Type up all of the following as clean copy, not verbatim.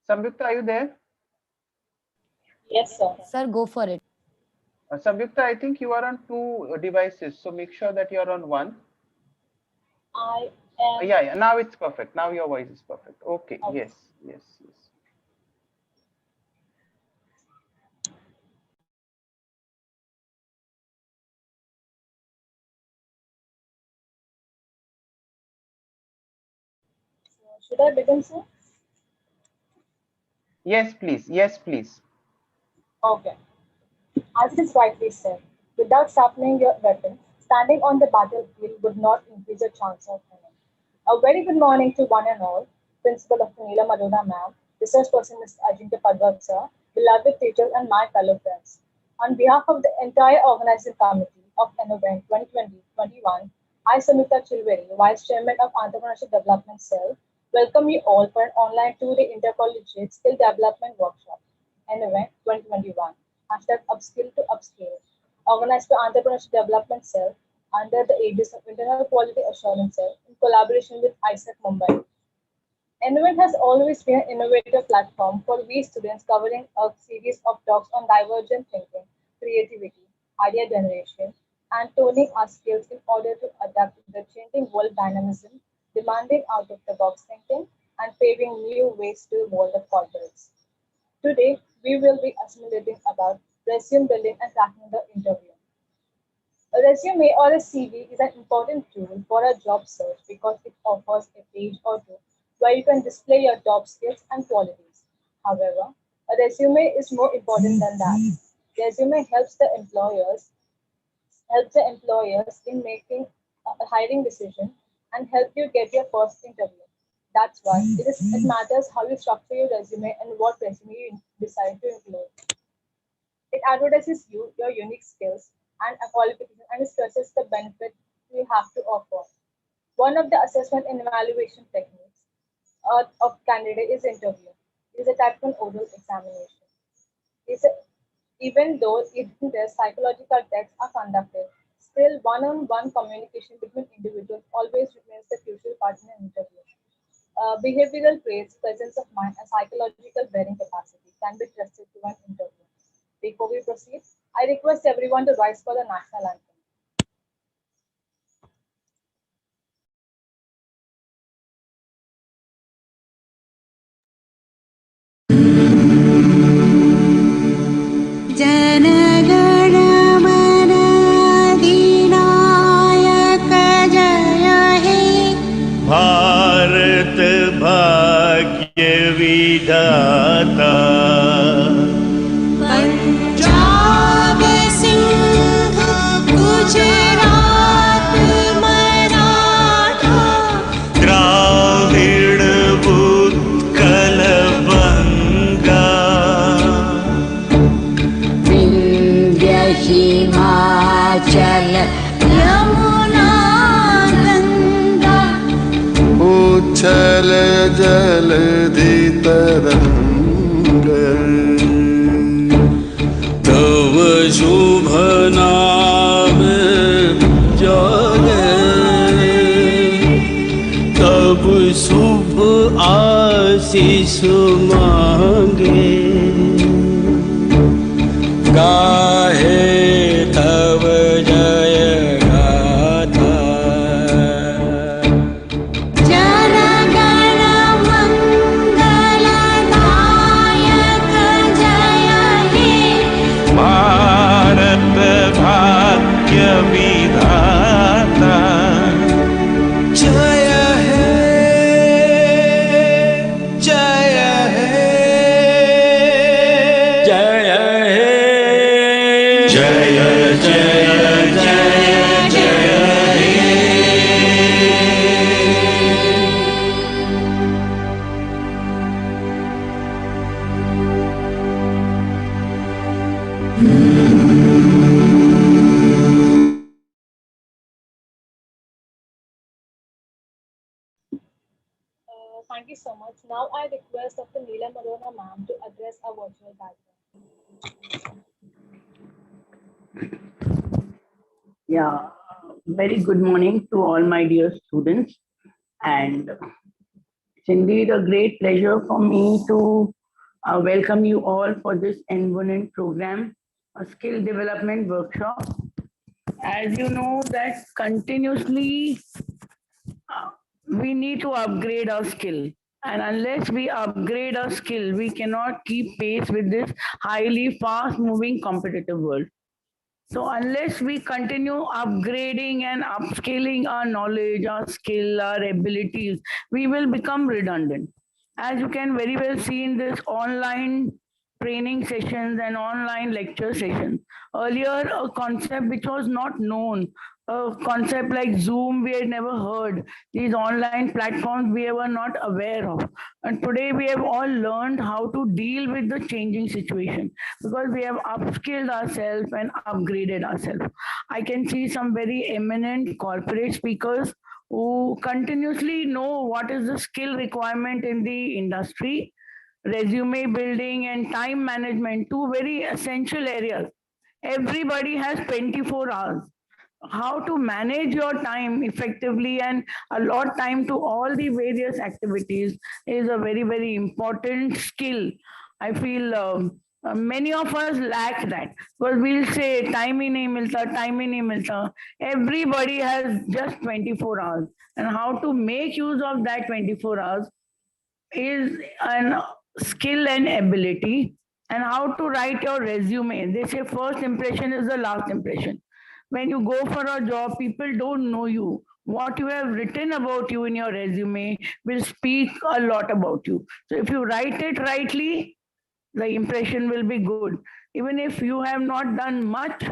Samyukta, are you there? Yes, sir. Sir, go for it. Samyukta, I think you are on two devices, so make sure that you are on one. I am. Yeah, now it's perfect. Now your voice is perfect. Okay. Yes. Should I begin, sir? Yes, please. Yes, please. Okay. As it is rightly said, without sharpening your weapon, standing on the battlefield would not increase your chance of winning. A very good morning to one and all. Principal of Neela Madonna ma'am, research person Mr. Ajinkya Padwad sir, beloved teachers and my fellow friends. On behalf of the entire organizing committee of ENNOVENT 2020-21, I, Samita Chilveri, Vice Chairman of Entrepreneurship Development Cell, welcome you all for an online two-day intercollegiate skill development workshop, ENNOVENT 2021, hashtag Upskill to Upscale, organized by Entrepreneurship Development Cell under the aegis of Internal Quality Assurance Cell in collaboration with AIESEC Mumbai. ENNOVENT has always been an innovative platform for we students covering a series of talks on divergent thinking, creativity, idea generation, and toning our skills in order to adapt to the changing world dynamism, demanding out of the box thinking, and paving new ways to the world of corporates. Today, we will be assimilating about resume building and cracking the interview. A resume or a CV is an important tool for a job search because it offers a page or two where you can display your top skills and qualities. However, a resume is more important than that. Resume helps the employers in making a hiring decision and help you get your first interview. That's why it matters how you structure your resume and what resume you decide to include. It advertises you, your unique skills, and a qualification and stresses the benefit you have to offer. One of the assessment and evaluation techniques of candidate is interview. It is a type of oral examination. It's a, even though the psychological tests are conducted, still one-on-one communication between individuals always remains the crucial part in an interview. Behavioral traits, presence of mind, and psychological bearing capacity can be trusted to an interview. Before we proceed, I request everyone to rise for the national anthem. Bharat भाग्य विधाता पंजाब सिंह गुजरात मराठा द्राविड़ उत्कल बंगा विंध्य हिमाचल यमुना गंगा उच्छल जलधि तरंग तव शुभ नाम जाने तब शुभ आशीष मांगे गाहे तव जय गाथा जन गण मंगलदायक जय हे भारत भाग्य विधाता जय हे जय हे जय हे जय जय जय जय हे Thank you so much. Now I request Dr. Neela Madonna ma'am to address our virtual background. Yeah, very good morning to all my dear students. And it's indeed a great pleasure for me to welcome you all for this ENNOVENT program, a skill development workshop. As you know that continuously we need to upgrade our skill. And unless we upgrade our skill, we cannot keep pace with this highly fast moving competitive world. So unless we continue upgrading and upscaling our knowledge, our skill, our abilities, we will become redundant. As you can very well see in this online training sessions and online lecture sessions. Earlier, a concept which was not known, a concept like Zoom, we had never heard. These online platforms we were not aware of. And today we have all learned how to deal with the changing situation because we have upskilled ourselves and upgraded ourselves. I can see some very eminent corporate speakers who continuously know what is the skill requirement in the industry, resume building and time management, two very essential areas. Everybody has 24 hours. How to manage your time effectively and allot time to all the various activities is a very, very important skill. I feel many of us lack that because we'll say time ही नहीं मिलता, time ही नहीं मिलता. Everybody has just 24 hours, and how to make use of that 24 hours is an skill and ability, and how to write your resume. They say first impression is the last impression. When you go for a job, people don't know you. What you have written about you in your resume will speak a lot about you. So if you write it rightly, the impression will be good. Even if you have not done much,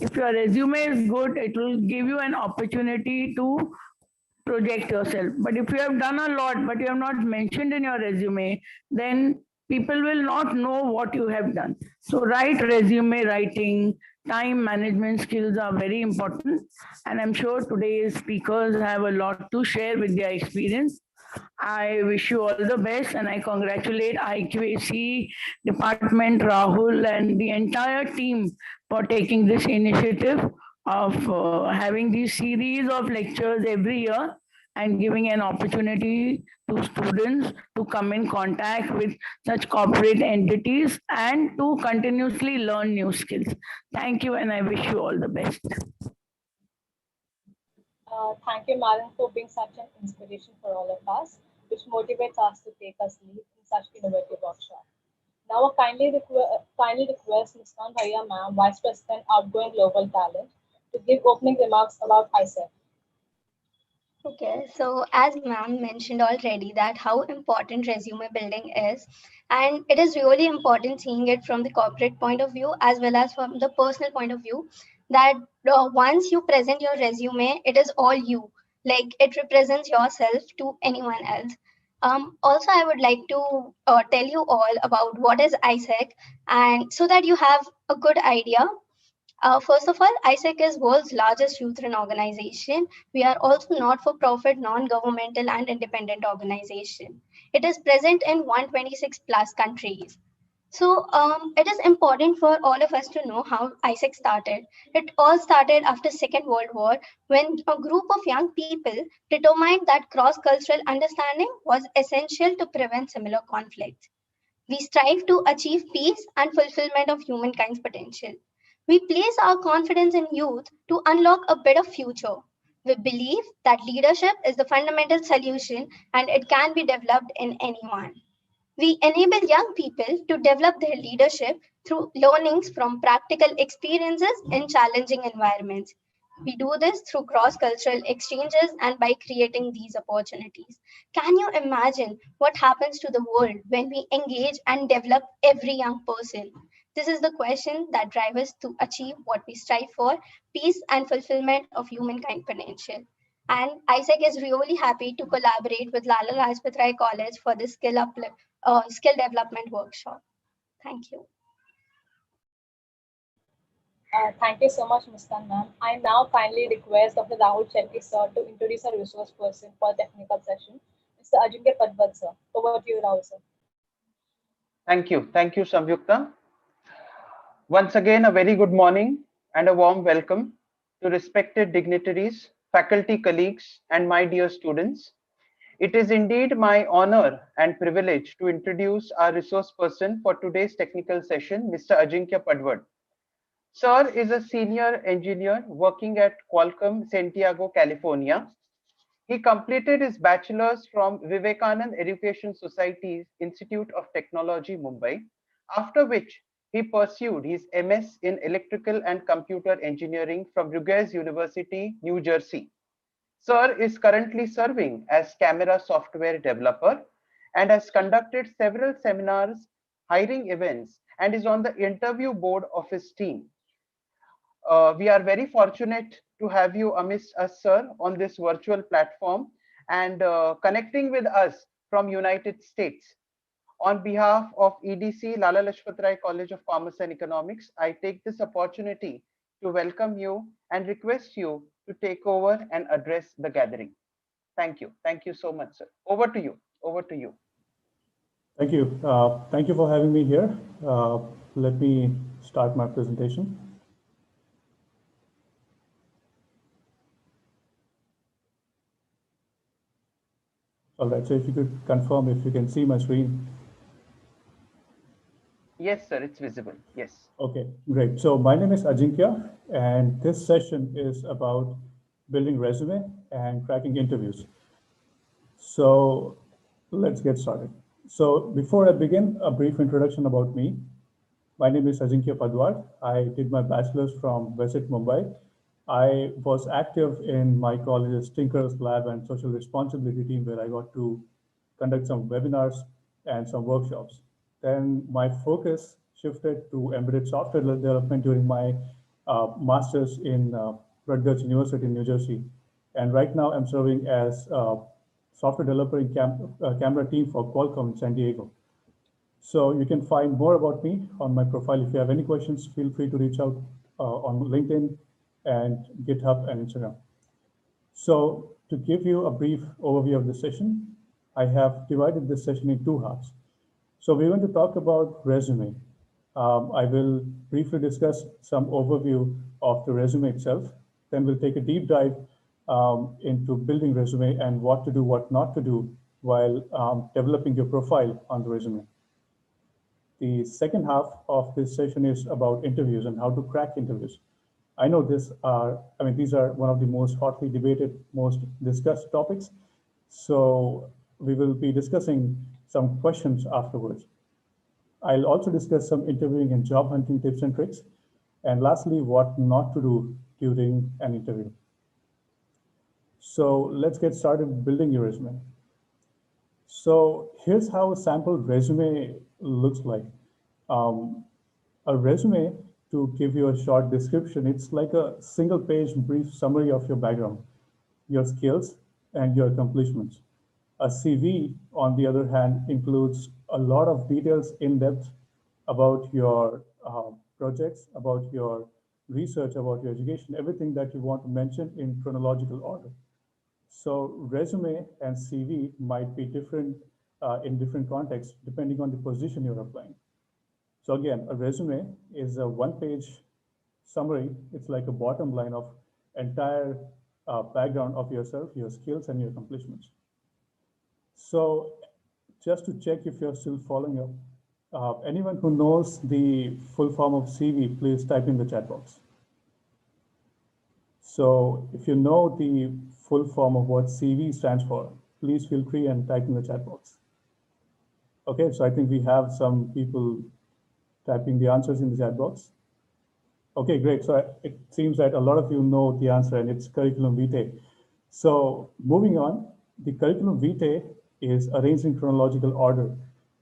if your resume is good, it will give you an opportunity to project yourself. But if you have done a lot, but you have not mentioned in your resume, then people will not know what you have done. So, write resume writing, time management skills are very important. And I'm sure today's speakers have a lot to share with their experience. I wish you all the best and I congratulate IQAC department, Rahul, and the entire team for taking this initiative of having these series of lectures every year and giving an opportunity to students to come in contact with such corporate entities and to continuously learn new skills. Thank you and I wish you all the best. Thank you, Madam, for being such an inspiration for all of us, which motivates us to take us lead in such innovative workshop. Now, kindly request Ms. Bhaiya Ma'am, Vice President, Outgoing Global Talent, to give opening remarks about AIESEC. Okay, so as ma'am mentioned already that how important resume building is, and it is really important seeing it from the corporate point of view as well as from the personal point of view, that once you present your resume, it is all you. Like it represents yourself to anyone else. Also, I would like to tell you all about what is AIESEC, and so that you have a good idea. First of all, AIESEC is world's largest youth-run organization. We are also not-for-profit, non-governmental and independent organization. It is present in 126 plus countries. So it is important for all of us to know how AIESEC started. It all started after Second World War when a group of young people determined that cross-cultural understanding was essential to prevent similar conflicts. We strive to achieve peace and fulfillment of humankind's potential. We place our confidence in youth to unlock a better future. We believe that leadership is the fundamental solution and it can be developed in anyone. We enable young people to develop their leadership through learnings from practical experiences in challenging environments. We do this through cross-cultural exchanges and by creating these opportunities. Can you imagine what happens to the world when we engage and develop every young person? This is the question that drives us to achieve what we strive for, peace and fulfillment of humankind potential. And AIESEC is really happy to collaborate with Lala Lajpatrai College for this skill development workshop. Thank you. Thank you so much, Ms. Ma'am. I now kindly request Dr. Rahul Shetty, sir, to introduce our resource person for the technical session. Mr. Ajinkya Padwad, sir. Over to you, Rahul, sir. Thank you. Thank you, Samyukta. Once again, a very good morning and a warm welcome to respected dignitaries, faculty colleagues, and my dear students. It is indeed my honor and privilege to introduce our resource person for today's technical session, Mr. Ajinkya Padwad. Sir is a senior engineer working at QualComm, Santiago, California. He completed his bachelor's from Vivekanand Education Society's Institute of Technology, Mumbai, after which he pursued his MS in Electrical and Computer Engineering from Rutgers University, New Jersey. Sir is currently serving as camera software developer and has conducted several seminars, hiring events, and is on the interview board of his team. We are very fortunate to have you amidst us, sir, on this virtual platform and connecting with us from United States. On behalf of EDC, Lala Lajpatrai College of Commerce and Economics, I take this opportunity to welcome you and request you to take over and address the gathering. Thank you. Thank you so much, sir. Over to you. Over to you. Thank you. Thank you for having me here. Let me start my presentation. All right, so if you could confirm if you can see my screen. Yes, sir, it's visible. Yes. Okay, great. So my name is Ajinkya, and this session is about building resume and cracking interviews. So let's get started. So before I begin, a brief introduction about me. My name is Ajinkya Padwad. I did my bachelor's from AIESEC Mumbai. I was active in my college's Tinker's Lab and Social Responsibility team, where I got to conduct some webinars and some workshops. Then my focus shifted to embedded software development during my master's in Rutgers University in New Jersey. And right now I'm serving as software developer in camera team for QualComm in San Diego. So you can find more about me on my profile. If you have any questions, feel free to reach out on LinkedIn and GitHub and Instagram. So to give you a brief overview of the session, I have divided this session in two halves. So we're going to talk about resume. I will briefly discuss some overview of the resume itself. Then we'll take a deep dive into building resume and what to do, what not to do while developing your profile on the resume. The second half of this session is about interviews and how to crack interviews. I know these are one of the most hotly debated, most discussed topics. So we will be discussing some questions afterwards. I'll also discuss some interviewing and job hunting tips and tricks. And lastly, what not to do during an interview. So let's get started building your resume. So here's how a sample resume looks like. A resume, to give you a short description, it's like a single page brief summary of your background, your skills, and your accomplishments. A CV, on the other hand, includes a lot of details in depth about your projects, about your research, about your education, everything that you want to mention in chronological order. So resume and CV might be different in different contexts, depending on the position you're applying. So again, a resume is a one-page summary. It's like a bottom line of entire background of yourself, your skills, and your accomplishments. So just to check if you're still following up, anyone who knows the full form of CV, please type in the chat box. So if you know the full form of what CV stands for, please feel free and type in the chat box. Okay, so I think we have some people typing the answers in the chat box. Okay, great. So it seems that a lot of you know the answer, and it's curriculum vitae. So moving on, the curriculum vitae is arranged in chronological order,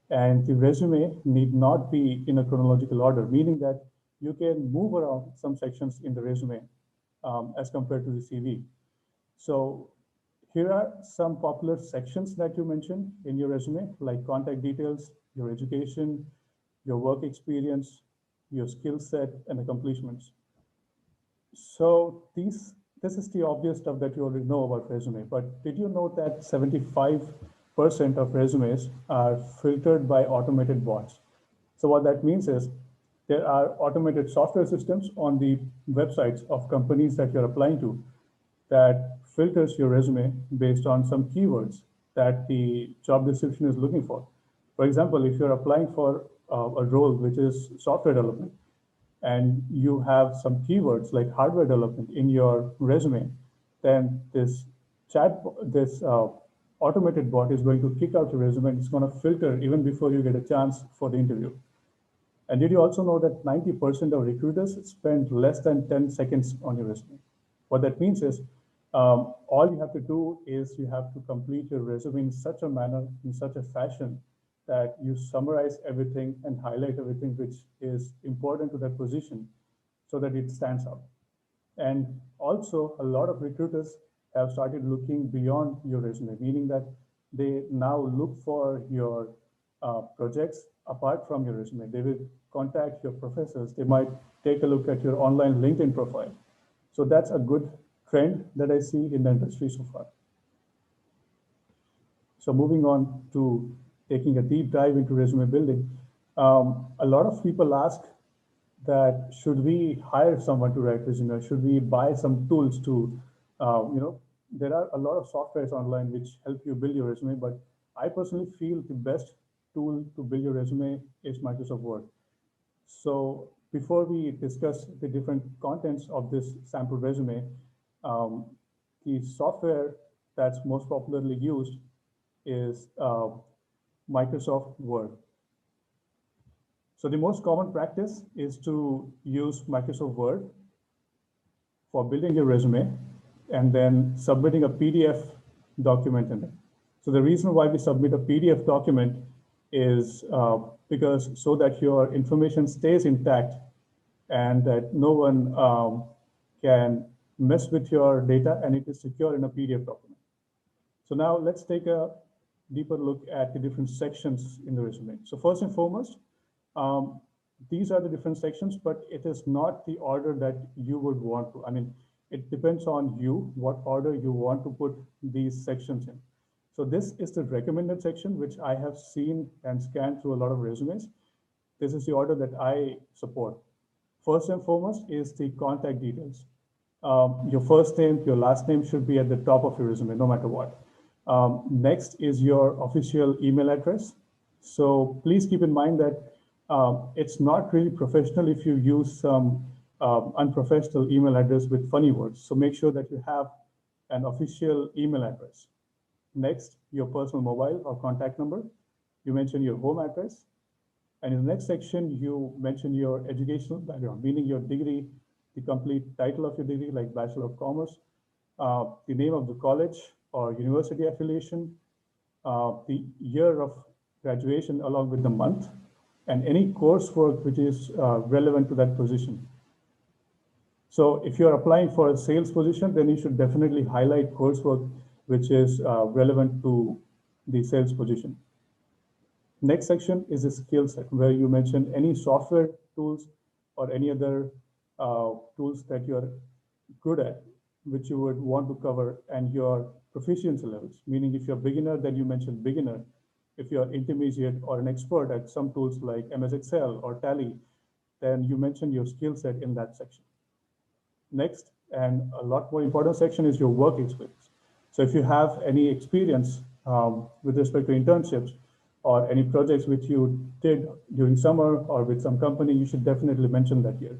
and the resume need not be in a chronological order, meaning that you can move around some sections in the resume as compared to the CV. So here are some popular sections that you mentioned in your resume, like contact details, your education, your work experience, your skill set, and accomplishments. So this is the obvious stuff that you already know about resume, but did you know that 75% of resumes are filtered by automated bots? So what that means is there are automated software systems on the websites of companies that you're applying to that filters your resume based on some keywords. that the job description is looking for. For example, if you're applying for a role which is software development, and you have some keywords like hardware development in your resume, then this automated bot is going to kick out your resume, and it's going to filter even before you get a chance for the interview. And did you also know that 90% of recruiters spend less than 10 seconds on your resume? What that means is all you have to do is you have to complete your resume in such a manner, in such a fashion that you summarize everything and highlight everything which is important to that position so that it stands out. And also, a lot of recruiters have started looking beyond your resume, meaning that they now look for your projects apart from your resume. They will contact your professors. They might take a look at your online LinkedIn profile. So that's a good trend that I see in the industry so far. So moving on to taking a deep dive into resume building, a lot of people ask that should we hire someone to write resume? Should we buy some tools to, there are a lot of softwares online which help you build your resume, but I personally feel the best tool to build your resume is Microsoft Word. So before we discuss the different contents of this sample resume, the software that's most popularly used is Microsoft Word. So the most common practice is to use Microsoft Word for building your resume and then submitting a PDF document in it. So the reason why we submit a PDF document is because so that your information stays intact and that no one can mess with your data and it is secure in a PDF document. So now let's take a deeper look at the different sections in the resume. So first and foremost, these are the different sections, but it is not the order that you would want to. I mean, it depends on you, what order you want to put these sections in. So this is the recommended section, which I have seen and scanned through a lot of resumes. This is the order that I support. First and foremost is the contact details. Your first name, your last name should be at the top of your resume, no matter what. Next is your official email address. So please keep in mind that it's not really professional if you use some unprofessional email address with funny words. So make sure that you have an official email address. Next, your personal mobile or contact number. You mention your home address. And in the next section, you mention your educational background, meaning your degree, the complete title of your degree, like Bachelor of Commerce, the name of the college or university affiliation, the year of graduation along with the month, and any coursework which is relevant to that position. So if you're applying for a sales position, then you should definitely highlight coursework which is relevant to the sales position. Next section is a skill set where you mention any software tools or any other tools that you're good at, which you would want to cover, and your proficiency levels, meaning if you're beginner, then you mention beginner. If you're intermediate or an expert at some tools like MS Excel or Tally, then you mention your skill set in that section. Next, and a lot more important section is your work experience. So if you have any experience with respect to internships or any projects which you did during summer or with some company, you should definitely mention that here.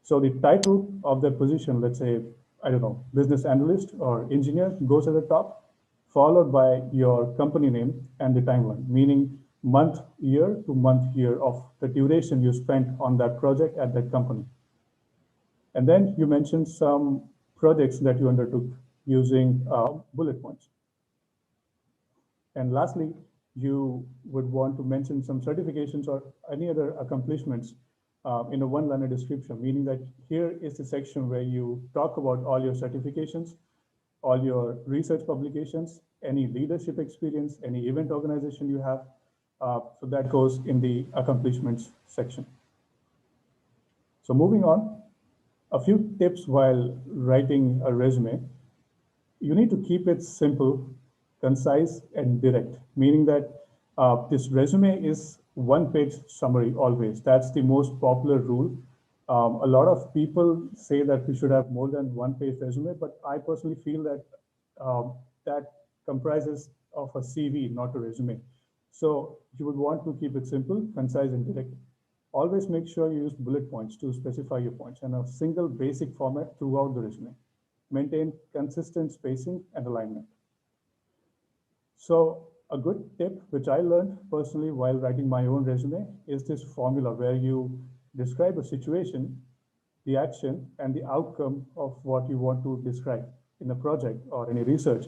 So the title of the position, let's say, I don't know, business analyst or engineer goes at the top, followed by your company name and the timeline, meaning month, year to month, year of the duration you spent on that project at that company. And then you mentioned some projects that you undertook using bullet points. And lastly, you would want to mention some certifications or any other accomplishments in a one-liner description, meaning that here is the section where you talk about all your certifications, all your research publications, any leadership experience, any event organization you have. So that goes in the accomplishments section. So moving on, a few tips while writing a resume. You need to keep it simple, concise, and direct, meaning that this resume is one-page summary always. That's the most popular rule. A lot of people say that we should have more than one-page resume, but I personally feel that that comprises of a CV, not a resume. So you would want to keep it simple, concise, and direct. Always make sure you use bullet points to specify your points and a single basic format throughout the resume. Maintain consistent spacing and alignment. So a good tip, which I learned personally while writing my own resume, is this formula where you describe a situation, the action, and the outcome of what you want to describe in a project or any research.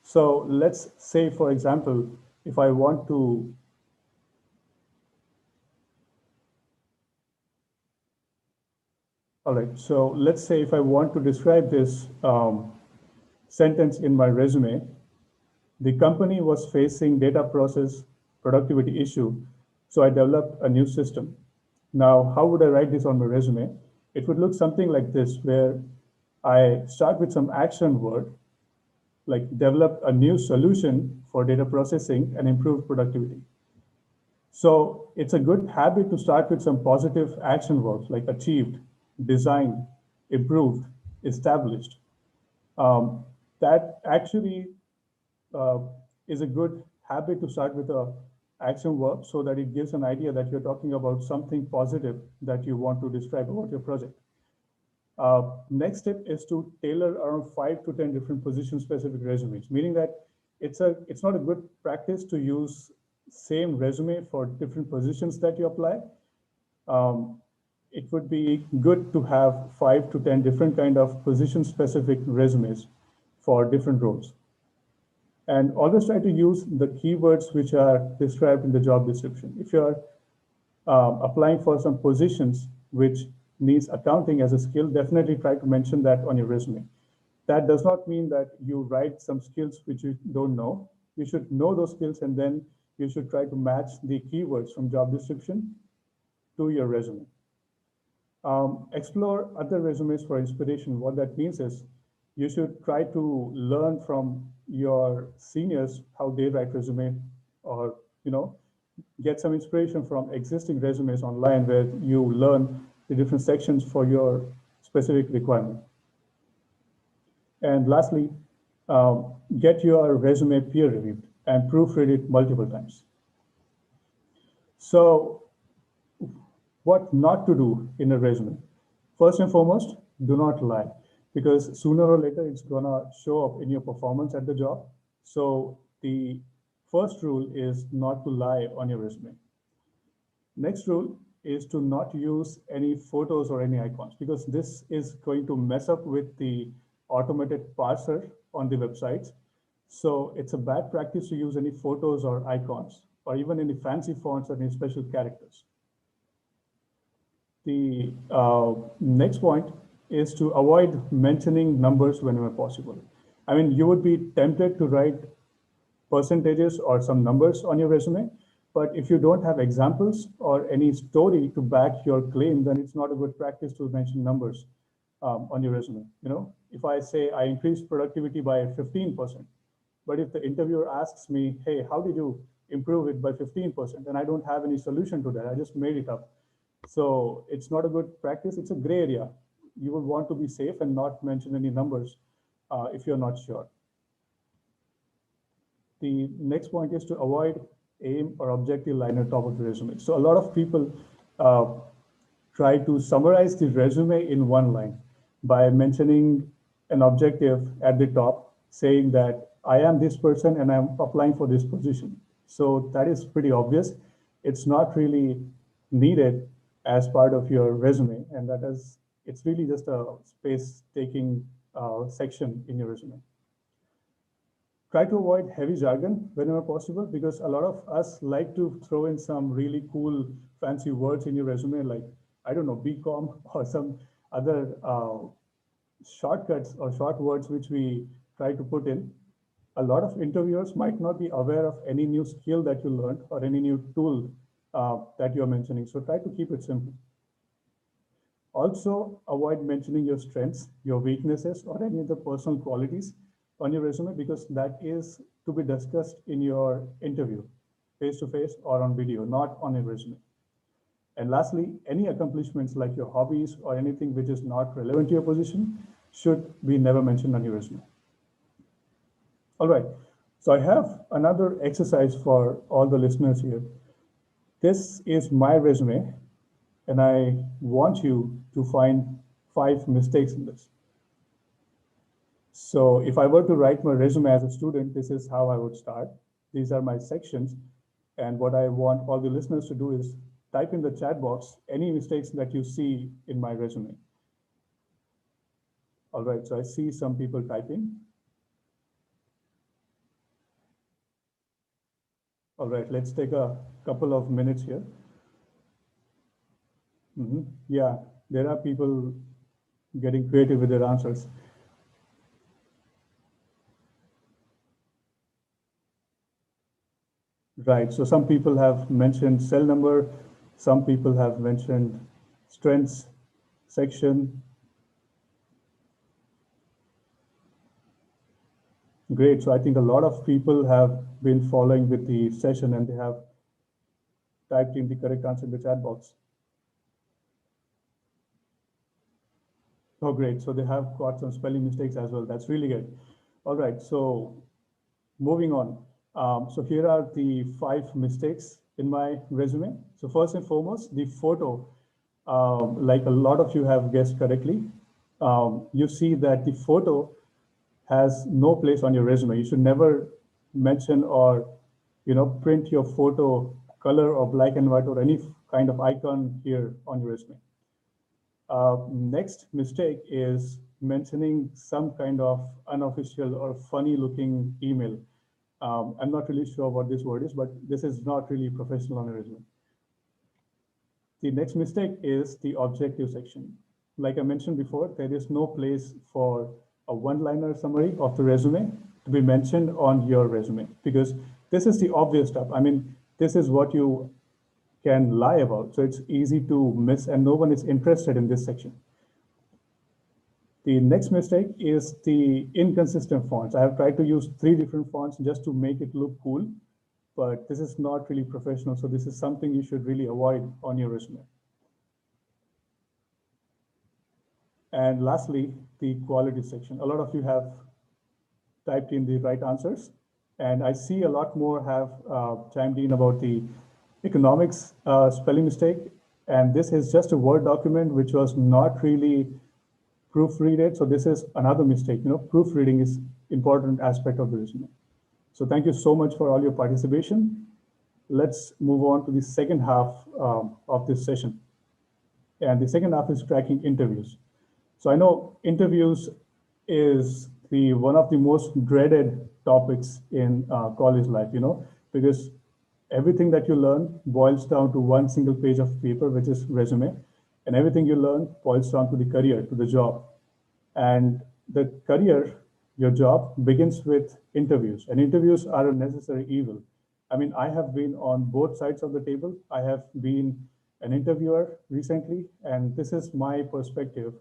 So let's say, for example, if I want to all right, so let's say if I want to describe this sentence in my resume, the company was facing data process productivity issue, so I developed a new system. Now, how would I write this on my resume? It would look something like this, where I start with some action word, like develop a new solution for data processing and improve productivity. So it's a good habit to start with some positive action verbs like achieved, designed, improved, established. That actually uh, is a good habit to start with a action verb so that it gives an idea that you're talking about something positive that you want to describe about your project. Next step is to tailor around 5 to 10 different position specific resumes, meaning that it's not a good practice to use same resume for different positions that you apply. It would be good to have 5 to 10 different kind of position specific resumes for different roles. And always try to use the keywords which are described in the job description. If you're applying for some positions which needs accounting as a skill, definitely try to mention that on your resume. That does not mean that you write some skills which you don't know. You should know those skills, and then you should try to match the keywords from job description to your resume. Explore other resumes for inspiration. What that means is you should try to learn from your seniors how they write resume, or get some inspiration from existing resumes online where you learn the different sections for your specific requirement. And lastly, get your resume peer reviewed and proofread it multiple times. So what not to do in a resume? First and foremost, do not lie, because sooner or later it's gonna show up in your performance at the job. So the first rule is not to lie on your resume. Next rule is to not use any photos or any icons, because this is going to mess up with the automated parser on the websites. So it's a bad practice to use any photos or icons, or even any fancy fonts or any special characters. The next point is to avoid mentioning numbers whenever possible. I mean, you would be tempted to write percentages or some numbers on your resume, but if you don't have examples or any story to back your claim, then it's not a good practice to mention numbers on your resume. If I say I increased productivity by 15%, but if the interviewer asks me, hey, how did you improve it by 15%? And I don't have any solution to that, I just made it up. So it's not a good practice. It's a gray area. You would want to be safe and not mention any numbers if you're not sure. The next point is to avoid aim or objective line at top of the resume. So a lot of people try to summarize the resume in one line by mentioning an objective at the top, saying that I am this person and I'm applying for this position. So that is pretty obvious. It's not really needed as part of your resume, and it's really just a space-taking section in your resume. Try to avoid heavy jargon whenever possible, because a lot of us like to throw in some really cool, fancy words in your resume, like, I don't know, BCom or some other shortcuts or short words which we try to put in. A lot of interviewers might not be aware of any new skill that you learned or any new tool that you're mentioning. So try to keep it simple. Also, avoid mentioning your strengths, your weaknesses, or any other personal qualities on your resume, because that is to be discussed in your interview, face-to-face or on video, not on a resume. And lastly, any accomplishments like your hobbies or anything which is not relevant to your position should be never mentioned on your resume. All right, So I have another exercise for all the listeners here. This is my resume, and I want you to find 5 mistakes in this. So if I were to write my resume as a student, this is how I would start. These are my sections. And what I want all the listeners to do is type in the chat box any mistakes that you see in my resume. All right, so I see some people typing. All right, let's take a couple of minutes here. Yeah, there are people getting creative with their answers. Right, so some people have mentioned cell number, some people have mentioned strengths section. Great, so I think a lot of people have been following with the session and they have typed in the correct answer in the chat box. Oh, great, so they have got some spelling mistakes as well. That's really good. All right, so moving on. So here are the 5 mistakes in my resume. So first and foremost, the photo, like a lot of you have guessed correctly, you see that the photo has no place on your resume. You should never mention or print your photo color or black and white or any kind of icon here on your resume. Next mistake is mentioning some kind of unofficial or funny looking email. I'm not really sure what this word is, but this is not really professional on a resume. The next mistake is the objective section. Like I mentioned before, there is no place for a one-liner summary of the resume to be mentioned on your resume, because this is the obvious stuff. I mean, this is what you can lie about. So it's easy to miss and no one is interested in this section. The next mistake is the inconsistent fonts. I have tried to use 3 different fonts just to make it look cool, but this is not really professional. So this is something you should really avoid on your resume. And lastly, the quality section. A lot of you have typed in the right answers, and I see a lot more have chimed in about the economics spelling mistake. And this is just a Word document which was not really proofreaded. So this is another mistake. Proofreading is important aspect of the resume. So thank you so much for all your participation. Let's move on to the second half of this session. And the second half is cracking interviews. So I know interviews is one of the most dreaded topics in college life, because everything that you learn boils down to one single page of paper, which is resume, and everything you learn boils down to the career, to the job. And the career, your job, begins with interviews, and interviews are a necessary evil. I mean, I have been on both sides of the table. I have been an interviewer recently, and this is my perspective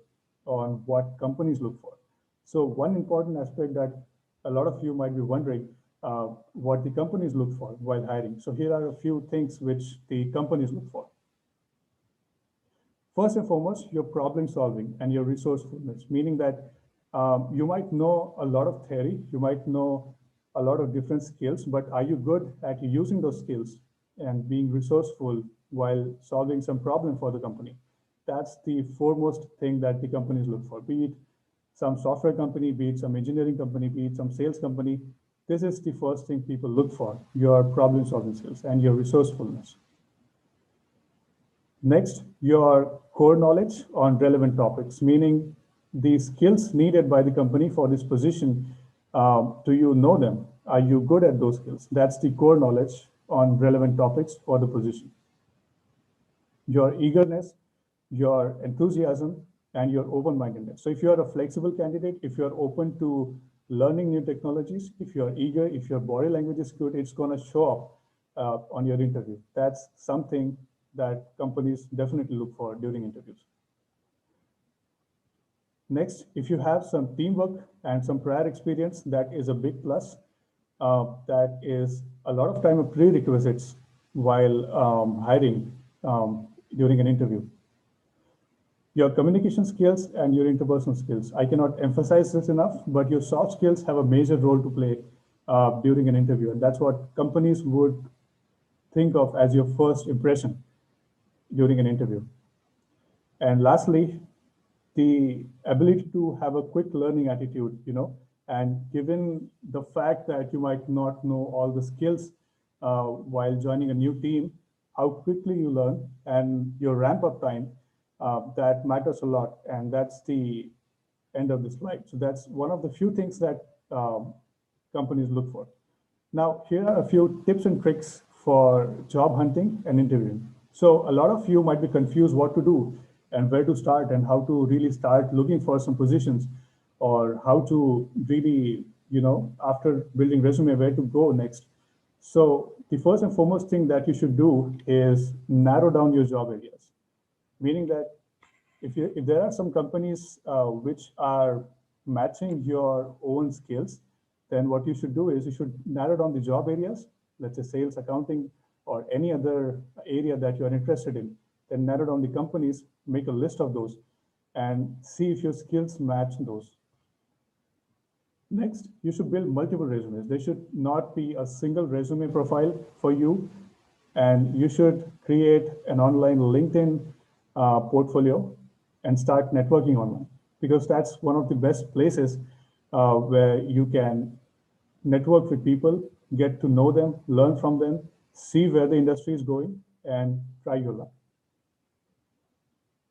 on what companies look for. So one important aspect that a lot of you might be wondering, what the companies look for while hiring. So here are a few things which the companies look for. First and foremost, your problem solving and your resourcefulness, meaning that you might know a lot of theory, you might know a lot of different skills, but are you good at using those skills and being resourceful while solving some problem for the company? That's the foremost thing that the companies look for, be it some software company, be it some engineering company, be it some sales company. This is the first thing people look for, your problem solving skills and your resourcefulness. Next, your core knowledge on relevant topics, meaning the skills needed by the company for this position. Do you know them? Are you good at those skills? That's the core knowledge on relevant topics for the position. Your eagerness, your enthusiasm, and your open-mindedness. So if you're a flexible candidate, if you're open to learning new technologies, if you're eager, if your body language is good, it's going to show up on your interview. That's something that companies definitely look for during interviews. Next, if you have some teamwork and some prior experience, that is a big plus. That is a lot of time a prerequisites while hiring during an interview. Your communication skills and your interpersonal skills. I cannot emphasize this enough, but your soft skills have a major role to play during an interview. And that's what companies would think of as your first impression during an interview. And lastly, the ability to have a quick learning attitude, and given the fact that you might not know all the skills while joining a new team, how quickly you learn and your ramp up time, that matters a lot. And that's the end of the slide. So that's one of the few things that companies look for. Now, here are a few tips and tricks for job hunting and interviewing. So a lot of you might be confused what to do and where to start and how to really start looking for some positions, or how to really, after building resume, where to go next. So the first and foremost thing that you should do is narrow down your job areas, meaning that if there are some companies which are matching your own skills, then what you should do is you should narrow down the job areas, let's say sales, accounting, or any other area that you are interested in. Then narrow down the companies, make a list of those, and see if your skills match those. Next, you should build multiple resumes. There should not be a single resume profile for you, and you should create an online LinkedIn portfolio and start networking online, because that's one of the best places where you can network with people, get to know them, learn from them, see where the industry is going, and try your luck.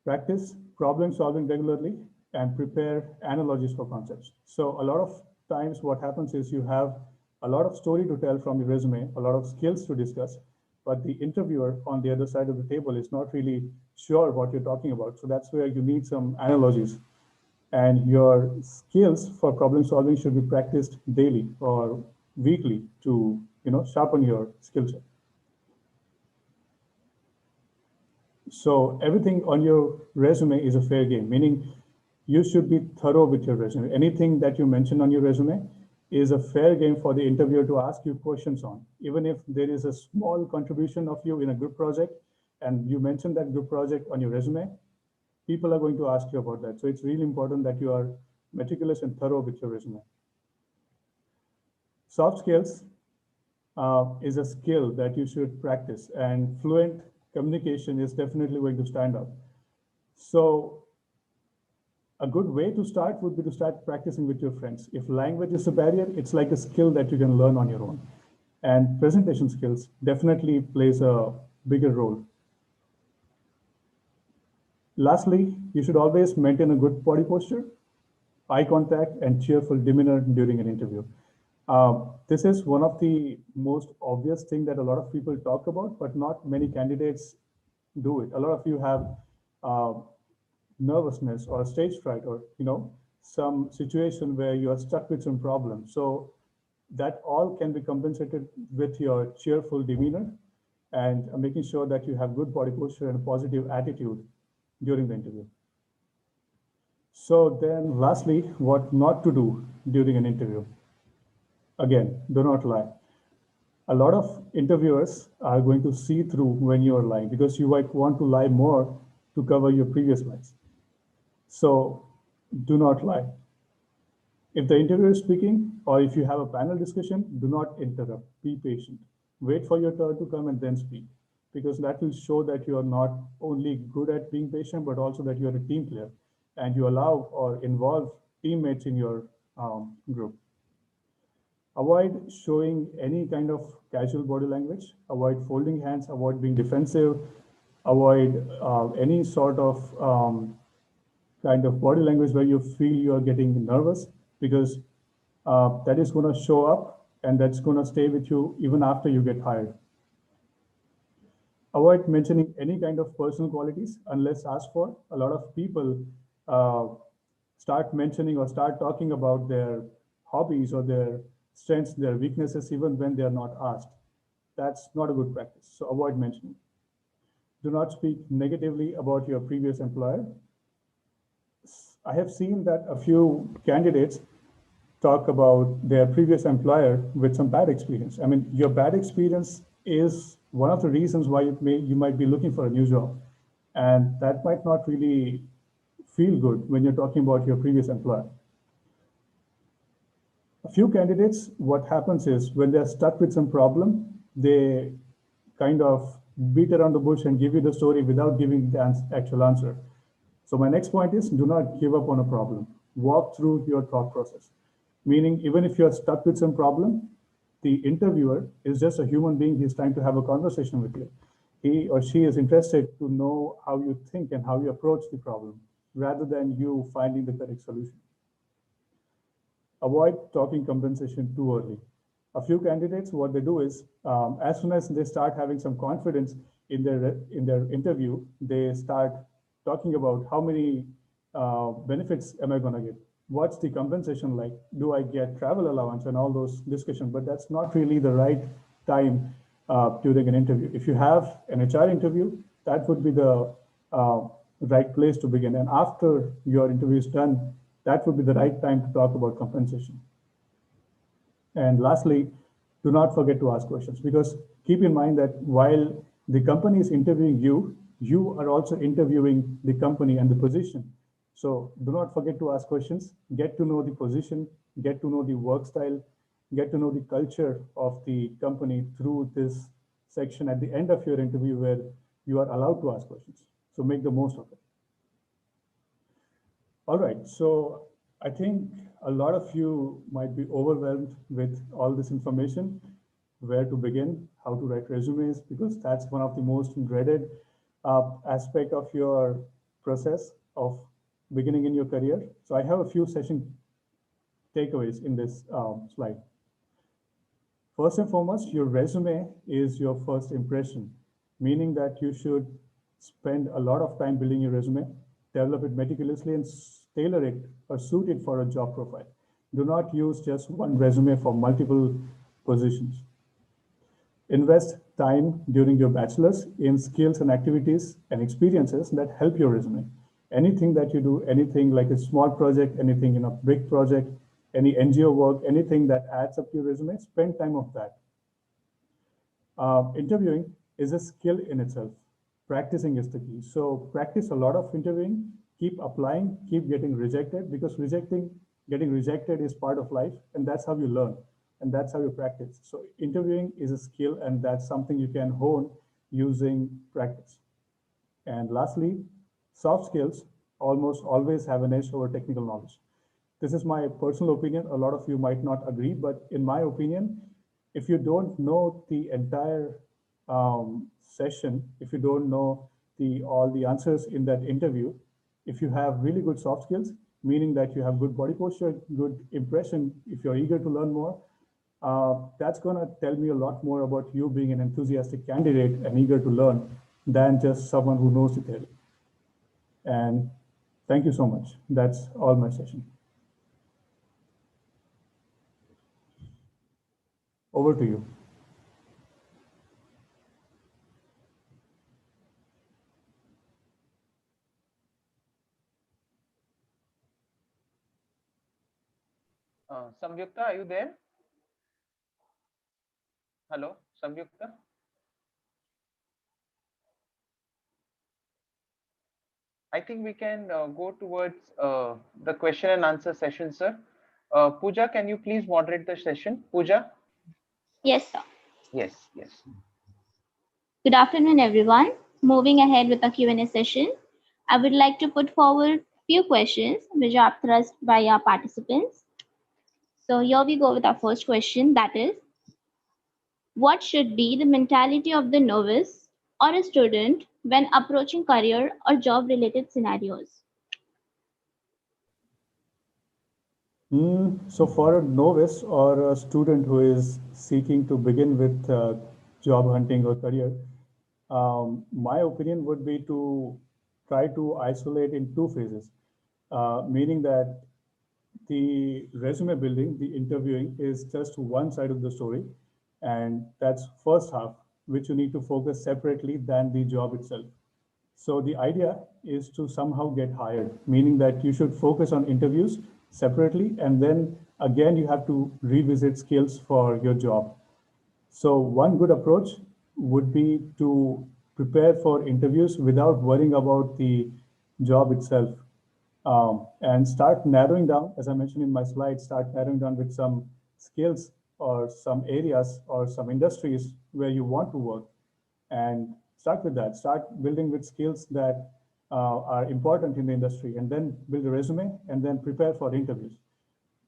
Practice problem solving regularly and prepare analogies for concepts. So a lot of times what happens is you have a lot of story to tell from your resume, a lot of skills to discuss, but the interviewer on the other side of the table is not really sure what you're talking about. So that's where you need some analogies. And your skills for problem solving should be practiced daily or weekly to sharpen your skill set. So everything on your resume is a fair game, meaning you should be thorough with your resume. Anything that you mention on your resume is a fair game for the interviewer to ask you questions on. Even if there is a small contribution of you in a group project and you mention that group project on your resume, people are going to ask you about that. So it's really important that you are meticulous and thorough with your resume. Soft skills is a skill that you should practice, and fluent communication is definitely going to stand out. So a good way to start would be to start practicing with your friends. If language is a barrier, it's like a skill that you can learn on your own. And presentation skills definitely plays a bigger role. Lastly, you should always maintain a good body posture, eye contact, and cheerful demeanor during an interview. This is one of the most obvious thing that a lot of people talk about, but not many candidates do it. A lot of you have nervousness or stage fright, or some situation where you are stuck with some problem. So that all can be compensated with your cheerful demeanor and making sure that you have good body posture and a positive attitude during the interview. So then lastly, what not to do during an interview. Again, do not lie. A lot of interviewers are going to see through when you are lying, because you might want to lie more to cover your previous lies. So do not lie. If the interviewer is speaking, or if you have a panel discussion, do not interrupt. Be patient. Wait for your turn to come and then speak, because that will show that you are not only good at being patient, but also that you are a team player and you allow or involve teammates in your group. Avoid showing any kind of casual body language. Avoid folding hands. Avoid being defensive. Avoid any sort of kind of body language where you feel you are getting nervous, because that is going to show up and that's going to stay with you even after you get hired. Avoid mentioning any kind of personal qualities unless asked for. A lot of people start mentioning or start talking about their hobbies or their strengths, their weaknesses, even when they are not asked. That's not a good practice. So avoid mentioning. Do not speak negatively about your previous employer. I have seen that a few candidates talk about their previous employer with some bad experience. I mean, your bad experience is one of the reasons why you might be looking for a new job. And that might not really feel good when you're talking about your previous employer. A few candidates, what happens is when they're stuck with some problem, they kind of beat around the bush and give you the story without giving the actual answer. So my next point is do not give up on a problem. Walk through your thought process. Meaning, even if you're stuck with some problem, the interviewer is just a human being. He's trying to have a conversation with you. He or she is interested to know how you think and how you approach the problem rather than you finding the correct solution. Avoid talking compensation too early. A few candidates, what they do is, as soon as they start having some confidence in their interview, they start talking about how many benefits am I going to get? What's the compensation like? Do I get travel allowance and all those discussions? But that's not really the right time during an interview. If you have an HR interview, that would be the right place to begin. And after your interview is done, that would be the right time to talk about compensation. And lastly, do not forget to ask questions, because keep in mind that while the company is interviewing you, you are also interviewing the company and the position. So do not forget to ask questions, get to know the position, get to know the work style, get to know the culture of the company through this section at the end of your interview where you are allowed to ask questions. So make the most of it. All right, so I think a lot of you might be overwhelmed with all this information, where to begin, how to write resumes, because that's one of the most dreaded aspect of your process of beginning in your career. So I have a few session takeaways in this slide. First and foremost, your resume is your first impression, meaning that you should spend a lot of time building your resume, develop it meticulously and tailor it or suit it for a job profile. Do not use just one resume for multiple positions. Invest time during your bachelor's in skills and activities and experiences that help your resume. Anything that you do, anything like a small project, anything in a big project, any NGO work, anything that adds up to your resume, spend time of that. Interviewing is a skill in itself. Practicing is the key. So practice a lot of interviewing, keep applying, keep getting rejected, because getting rejected is part of life, and that's how you learn, and that's how you practice. So interviewing is a skill, and that's something you can hone using practice. And lastly, soft skills almost always have an edge over technical knowledge. This is my personal opinion. A lot of you might not agree, but in my opinion, if you don't know the entire session, if you don't know all the answers in that interview, if you have really good soft skills, meaning that you have good body posture, good impression, if you're eager to learn more, that's going to tell me a lot more about you being an enthusiastic candidate and eager to learn than just someone who knows the theory. And thank you so much. That's all my session. Over to you. Samyukta, are you there? Hello, Samyukta? I think we can go towards the question and answer session, sir. Pooja, can you please moderate the session? Pooja? Yes, sir. Yes, yes. Good afternoon, everyone. Moving ahead with the Q&A session, I would like to put forward few questions which are thrust by our participants. So here we go with our first question, that is, what should be the mentality of the novice or a student when approaching career or job related scenarios? So for a novice or a student who is seeking to begin with job hunting or career, my opinion would be to try to isolate in two phases, meaning that the resume building, the interviewing is just one side of the story, and that's first half, which you need to focus separately than the job itself. So the idea is to somehow get hired, meaning that you should focus on interviews separately, and then again, you have to revisit skills for your job. So one good approach would be to prepare for interviews without worrying about the job itself. and start narrowing down, as I mentioned in my slide, start narrowing down with some skills or some areas or some industries where you want to work, and start with that. Start building with skills that are important in the industry, and then build a resume and then prepare for interviews.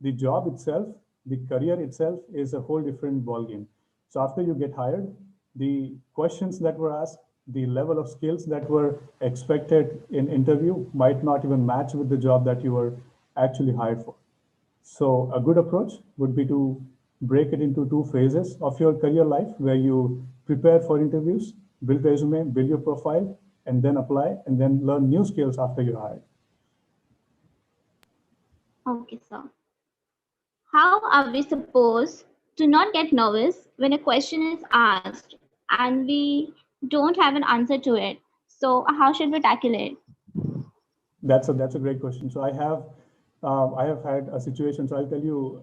The job itself, the career itself is a whole different ballgame. So after you get hired, the questions that were asked, the level of skills that were expected in interview might not even match with the job that you were actually hired for. So a good approach would be to break it into two phases of your career life where you prepare for interviews, build resume, build your profile, and then apply and then learn new skills after you're hired. Okay, sir. How are we supposed to not get nervous when a question is asked and we don't have an answer to it? So, how should we tackle it? That's a great question. So I have had a situation. So I'll tell you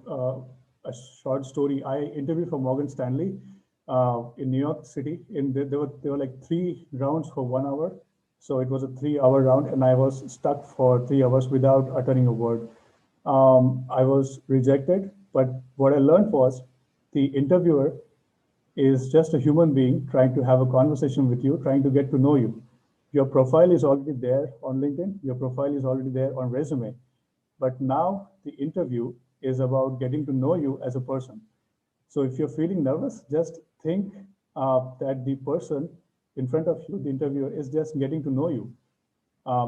a short story. I interviewed for Morgan Stanley in New York City. There were like 3 rounds for 1 hour. So it was a 3 hour round, and I was stuck for 3 hours without uttering a word. I was rejected, but what I learned was the interviewer is just a human being trying to have a conversation with you, trying to get to know you. Your profile is already there on LinkedIn, your profile is already there on resume. But now the interview is about getting to know you as a person. So if you're feeling nervous, just think that the person in front of you, the interviewer, is just getting to know you.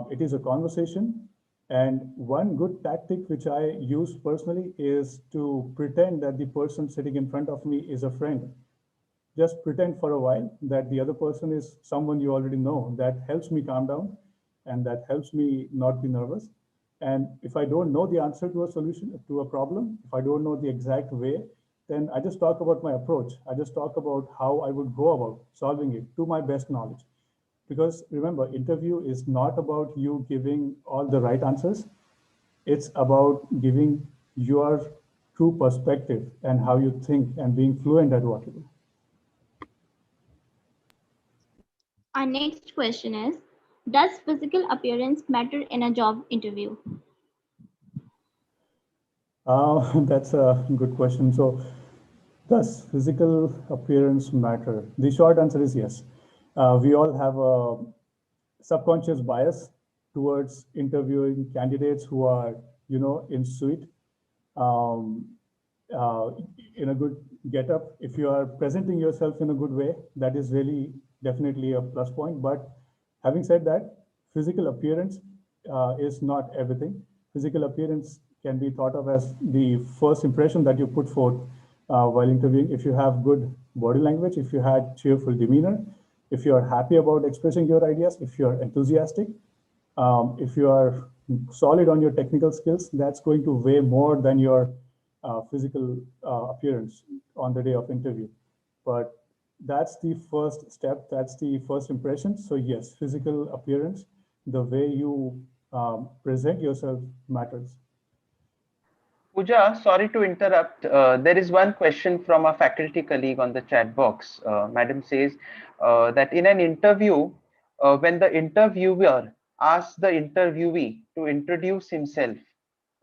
It is a conversation. And one good tactic which I use personally is to pretend that the person sitting in front of me is a friend. Just pretend for a while that the other person is someone you already know. That helps me calm down and that helps me not be nervous. And if I don't know the answer to a solution to a problem, if I don't know the exact way, then I just talk about my approach. I just talk about how I would go about solving it to my best knowledge. Because remember, interview is not about you giving all the right answers. It's about giving your true perspective and how you think and being fluent at what you do. Our next question is, does physical appearance matter in a job interview? That's a good question. So, does physical appearance matter? The short answer is yes. We all have a subconscious bias towards interviewing candidates who are, in suit, um, uh, in a good getup. If you are presenting yourself in a good way, that is really definitely a plus point. But having said that, physical appearance is not everything. Physical appearance can be thought of as the first impression that you put forth while interviewing. If you have good body language, if you had cheerful demeanor, if you are happy about expressing your ideas, if you are enthusiastic, if you are solid on your technical skills, that's going to weigh more than your physical appearance on the day of interview. But that's the first step. That's the first impression. So yes, physical appearance, the way you present yourself matters. Pooja, sorry to interrupt. There is one question from a faculty colleague on the chat box. Madam says that in an interview, when the interviewer asks the interviewee to introduce himself,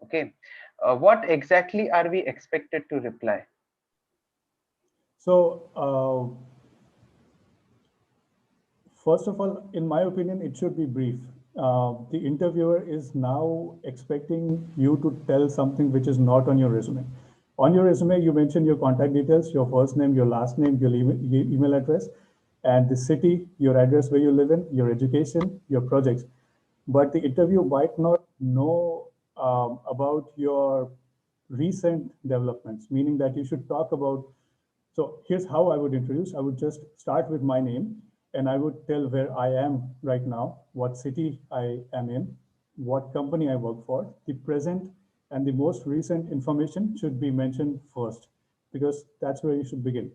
okay, what exactly are we expected to reply? So first of all, in my opinion, it should be brief. The interviewer is now expecting you to tell something which is not on your resume. On your resume, you mention your contact details, your first name, your last name, your email address, and the city, your address where you live in, your education, your projects. But the interview might not know about your recent developments, meaning that you should talk about. So here's how I would introduce. I would just start with my name and I would tell where I am right now, what city I am in, what company I work for. The present and the most recent information should be mentioned first because that's where you should begin.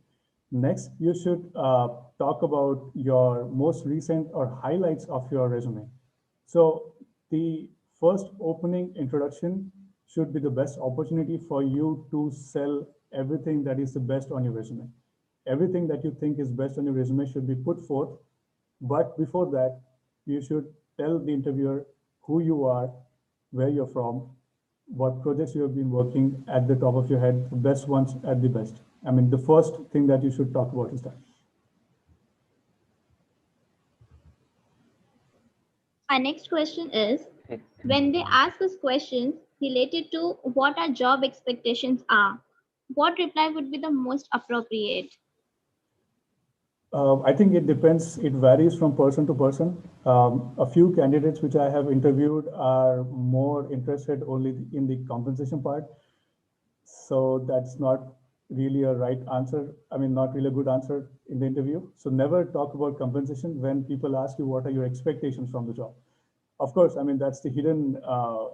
Next, you should talk about your most recent or highlights of your resume. So the first opening introduction should be the best opportunity for you to sell everything that is the best on your resume. Everything that you think is best on your resume should be put forth. But before that, you should tell the interviewer who you are, where you're from, what projects you have been working at the top of your head, the best ones at the best. I mean, the first thing that you should talk about is that. Our next question is, when they ask us questions related to what our job expectations are, what reply would be the most appropriate? I think it depends. It varies from person to person. A few candidates which I have interviewed are more interested only in the compensation part. So that's not really a right answer. I mean, not really a good answer in the interview. So never talk about compensation when people ask you what are your expectations from the job. Of course, I mean, that's the hidden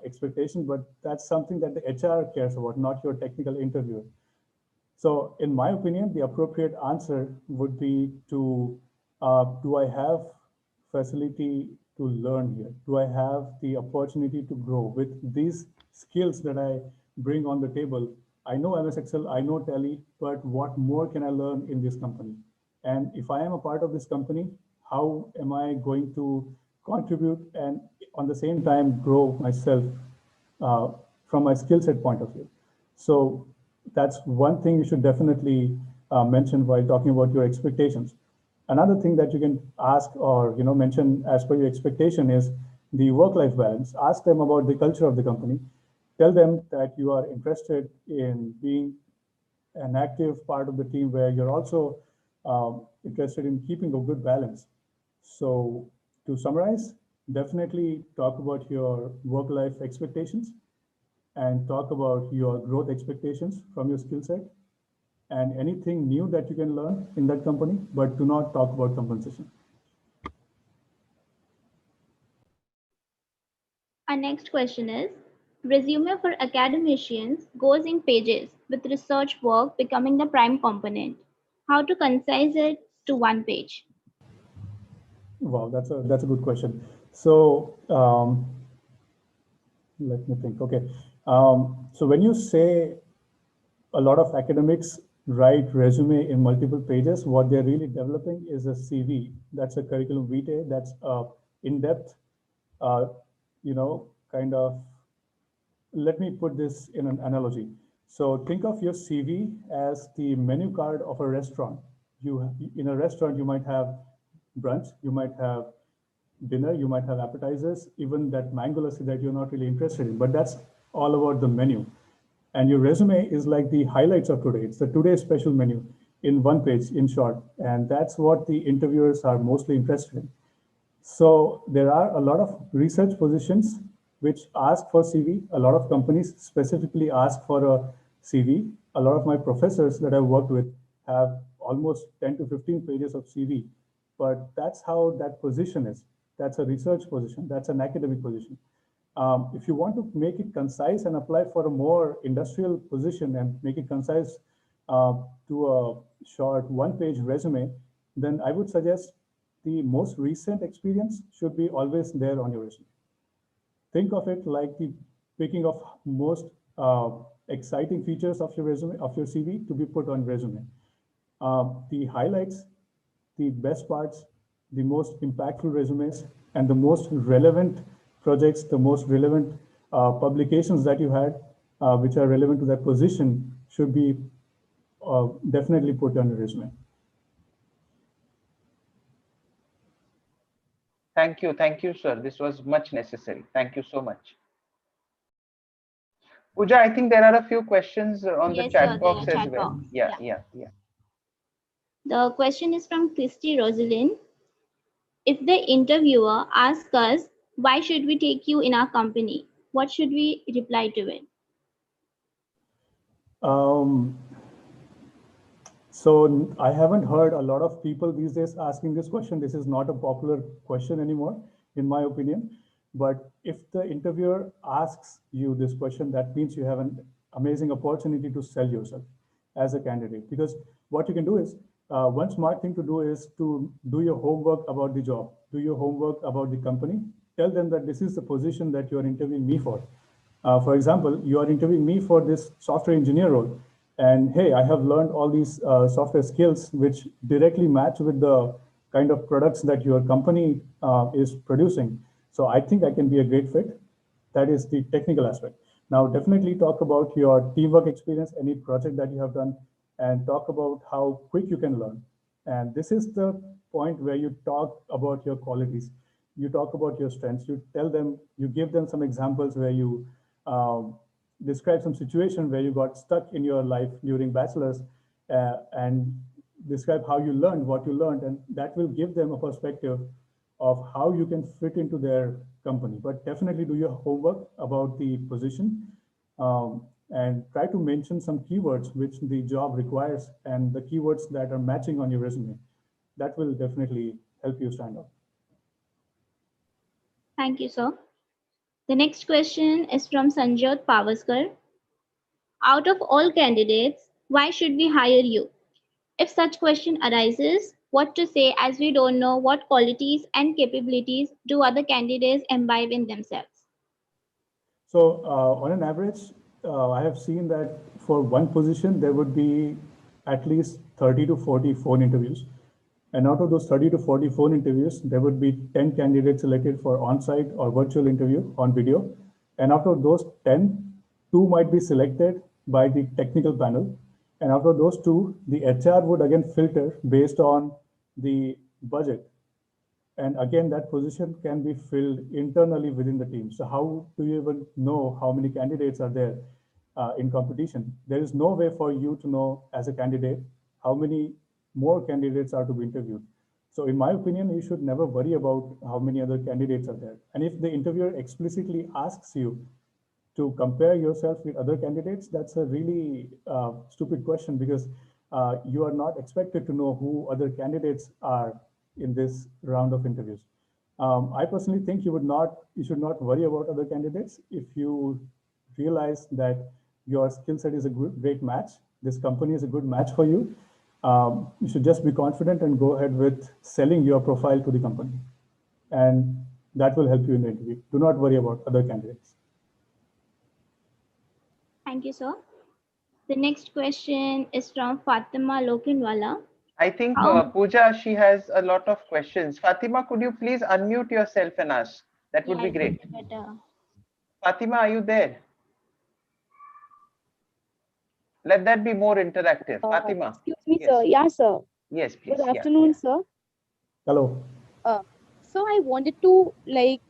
expectation, but that's something that the HR cares about, not your technical interviewer. So in my opinion, the appropriate answer would be to, do I have facility to learn here? Do I have the opportunity to grow with these skills that I bring on the table? I know MS Excel, I know Tally, but what more can I learn in this company? And if I am a part of this company, how am I going to contribute and on the same time grow myself uh, from my skill set point of view? So that's one thing you should definitely mention while talking about your expectations. Another thing that you can ask or mention as per your expectation is the work-life balance. Ask them about the culture of the company. Tell them that you are interested in being an active part of the team where you're also interested in keeping a good balance. So to summarize, definitely talk about your work-life expectations and talk about your growth expectations from your skill set and anything new that you can learn in that company, but do not talk about compensation. Our next question is, resume for academicians goes in pages with research work becoming the prime component. How to concise it to one page? Wow, that's a good question. So let me think. Okay, so when you say a lot of academics write resume in multiple pages, what they're really developing is a CV. That's a curriculum vitae. That's in-depth, kind of. Let me put this in an analogy. So think of your CV as the menu card of a restaurant. In a restaurant, you might have brunch, you might have dinner, you might have appetizers, even that mango lassi that you're not really interested in, but that's all about the menu. And your resume is like the highlights of today. It's the today's special menu in one page, in short. And that's what the interviewers are mostly interested in. So there are a lot of research positions which ask for CV. A lot of companies specifically ask for a CV. A lot of my professors that I've worked with have almost 10 to 15 pages of CV. But that's how that position is. That's a research position. That's an academic position. If you want to make it concise and apply for a more industrial position and make it concise to a short one-page resume, then I would suggest the most recent experience should be always there on your resume. Think of it like the picking of most exciting features of your resume, of your CV to be put on resume. The highlights, the best parts, the most impactful resumes, and the most relevant projects, the most relevant publications that you had, which are relevant to that position, should be definitely put on your resume. Thank you, sir. This was much necessary. Thank you so much. Pooja, I think there are a few questions on the Yes, chat sir, there box are as chat well. box. Yeah. The question is from Christy Rosalind. If the interviewer asks us, why should we take you in our company? What should we reply to it? So I haven't heard a lot of people these days asking this question. This is not a popular question anymore, in my opinion. But if the interviewer asks you this question, that means you have an amazing opportunity to sell yourself as a candidate. Because what you can do is, one smart thing to do is to do your homework about the job, do your homework about the company, tell them that this is the position that you're interviewing me for. For example, you are interviewing me for this software engineer role. And hey, I have learned all these software skills which directly match with the kind of products that your company is producing. So I think I can be a great fit. That is the technical aspect. Now, definitely talk about your teamwork experience, any project that you have done, and talk about how quick you can learn. And this is the point where you talk about your qualities. You talk about your strengths. You tell them, you give them some examples where you describe some situation where you got stuck in your life during bachelor's, and describe how you learned, what you learned, and that will give them a perspective of how you can fit into their company. But definitely do your homework about the position, and try to mention some keywords which the job requires and the keywords that are matching on your resume. That will definitely help you stand out. Thank you, sir. The next question is from Sanjot Pavaskar. Out of all candidates, why should we hire you? If such question arises, what to say, as we don't know what qualities and capabilities do other candidates imbibe in themselves? So on an average, I have seen that for one position, there would be at least 30 to 40 phone interviews. And out of those 30 to 40 phone interviews, there would be 10 candidates selected for on-site or virtual interview on video. And out of those 10, two might be selected by the technical panel. And out of those two, the HR would again filter based on the budget. And again, that position can be filled internally within the team. So how do you even know how many candidates are there in competition? There is no way for you to know as a candidate how many more candidates are to be interviewed. So in my opinion, you should never worry about how many other candidates are there. And if the interviewer explicitly asks you to compare yourself with other candidates, that's a really stupid question, because you are not expected to know who other candidates are in this round of interviews. I personally think you should not worry about other candidates. If you realize that your skill set is a great match, this company is a good match for you, you should just be confident and go ahead with selling your profile to the company. And that will help you in the interview. Do not worry about other candidates. Thank you, sir. The next question is from Fatima Lokinwala. I think How? Pooja, she has a lot of questions. Fatima, could you please unmute yourself and ask? That would Yeah, be it would great. be better. Fatima, are you there? Let that be more interactive. Fatima. Excuse me, Yes. sir. Yeah, sir. Yes, please. Good Yeah. afternoon, sir. Hello. So I wanted to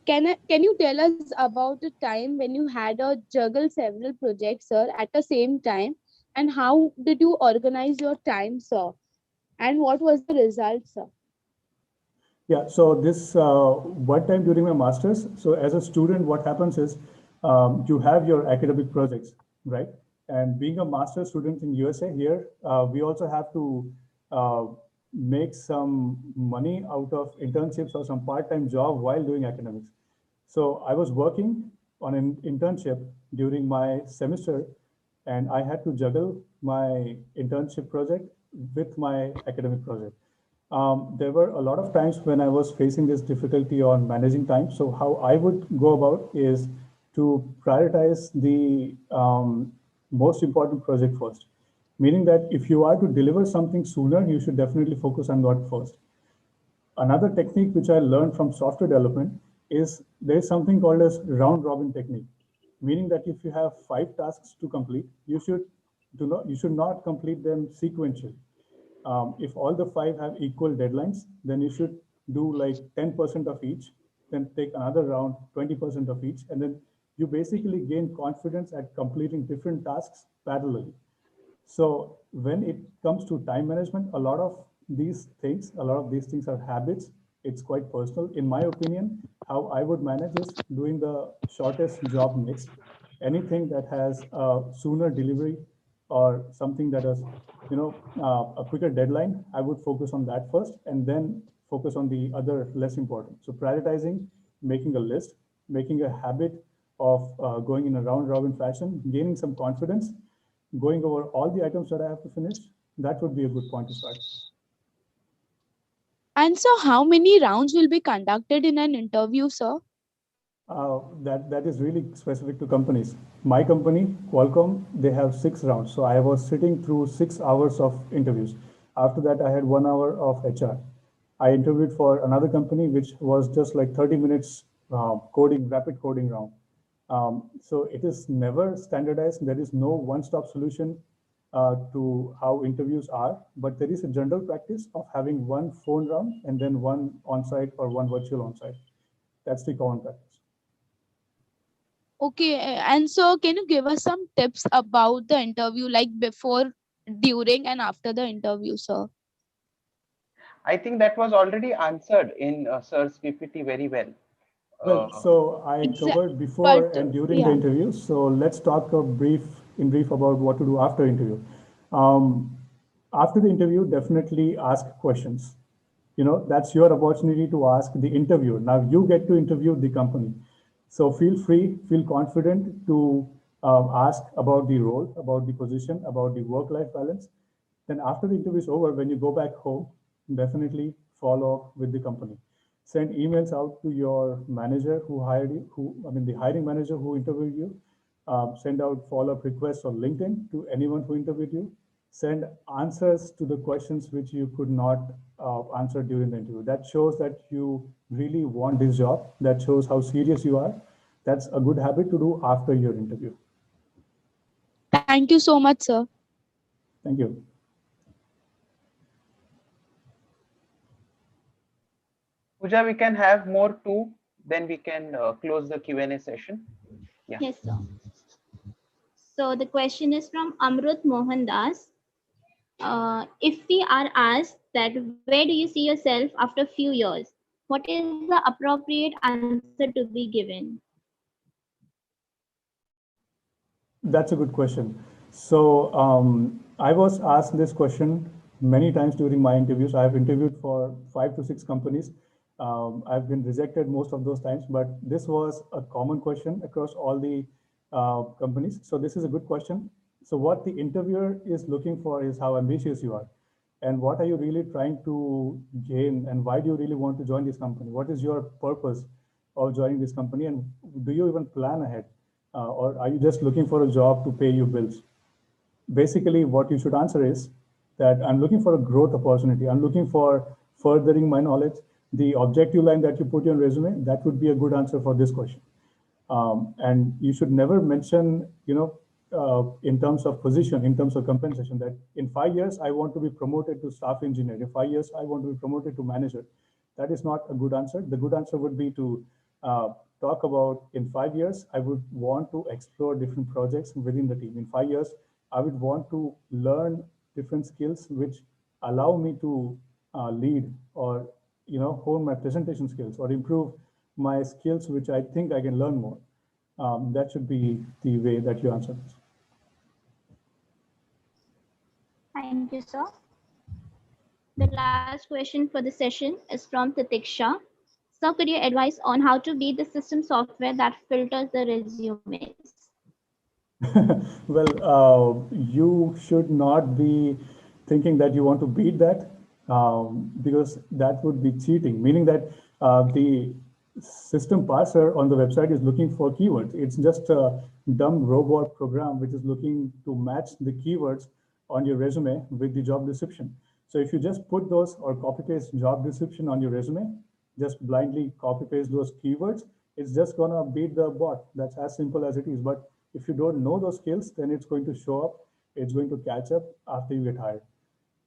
can you tell us about the time when you had a juggle several projects, sir, at the same time, and how did you organize your time, sir? And what was the result, sir? Yeah, so this one time during my master's, so as a student, what happens is you have your academic projects, right? And being a master's student in USA here, we also have to make some money out of internships or some part-time job while doing academics. So I was working on an internship during my semester, and I had to juggle my internship project with my academic project. There were a lot of times when I was facing this difficulty on managing time. So how I would go about is to prioritize the most important project first, meaning that if you are to deliver something sooner, you should definitely focus on that first. Another technique which I learned from software development is there is something called as round robin technique, meaning that if you have 5 tasks to complete, you should not complete them sequentially. If all the 5 have equal deadlines, then you should do like 10% of each, then take another round, 20% of each, and then you basically gain confidence at completing different tasks parallelly. So when it comes to time management, a lot of these things are habits. It's quite personal. In my opinion, how I would manage is doing the shortest job next. Anything that has a sooner delivery or something that has, a quicker deadline, I would focus on that first and then focus on the other less important. So prioritizing, making a list, making a habit of going in a round robin fashion, gaining some confidence, going over all the items that I have to finish, that would be a good point to start. And so how many rounds will be conducted in an interview, sir? That is really specific to companies. My company, QualComm, they have 6 rounds. So I was sitting through 6 hours of interviews. After that, I had 1 hour of HR. I interviewed for another company, which was just like 30 minutes rapid coding round. So it is never standardized. There is no one-stop solution to how interviews are, but there is a general practice of having one phone round and then one on-site or one virtual on-site. That's the common practice. Okay, and so can you give us some tips about the interview, like before, during, and after the interview, sir? I think that was already answered in Sir's PPT very well. Well, so I covered before and during the interview. So let's talk in brief about what to do after interview. After the interview, definitely ask questions. You know, that's your opportunity to ask the interviewer. Now you get to interview the company. So feel free, feel confident to ask about the role, about the position, about the work-life balance. Then after the interview is over, when you go back home, definitely follow up with the company. Send emails out to your manager who hired you, the hiring manager who interviewed you. Send out follow-up requests on LinkedIn to anyone who interviewed you. Send answers to the questions which you could not answer during the interview. That shows that you really want this job. That shows how serious you are. That's a good habit to do after your interview. Thank you so much, sir. Thank you. Pooja, we can have more too, then we can close the Q&A session. Yeah. Yes, sir. So the question is from Amrut Mohandas. If we are asked that where do you see yourself after a few years, what is the appropriate answer to be given? That's a good question. So I was asked this question many times during my interviews. I've interviewed for 5 to 6 companies. I've been rejected most of those times, but this was a common question across all the companies. So this is a good question. So what the interviewer is looking for is how ambitious you are, and what are you really trying to gain, and why do you really want to join this company? What is your purpose of joining this company, and do you even plan ahead? Or are you just looking for a job to pay your bills? Basically, what you should answer is that I'm looking for a growth opportunity. I'm looking for furthering my knowledge. The objective line that you put in your resume, that would be a good answer for this question. And you should never mention, in terms of position, in terms of compensation, that in 5 years, I want to be promoted to staff engineer. In 5 years, I want to be promoted to manager. That is not a good answer. The good answer would be to talk about in 5 years, I would want to explore different projects within the team. In 5 years, I would want to learn different skills which allow me to lead or hone my presentation skills or improve my skills, which I think I can learn more. That should be the way that you answer this. Thank you, sir. The last question for the session is from Titiksha. Sir, could you advise on how to beat the system software that filters the resumes? Well, you should not be thinking that you want to beat that, because that would be cheating, meaning that the system parser on the website is looking for keywords. It's just a dumb robot program which is looking to match the keywords on your resume with the job description. So if you just put those or copy paste job description on your resume, just blindly copy paste those keywords, it's just gonna beat the bot. That's as simple as it is. But if you don't know those skills, then it's going to show up, it's going to catch up after you get hired.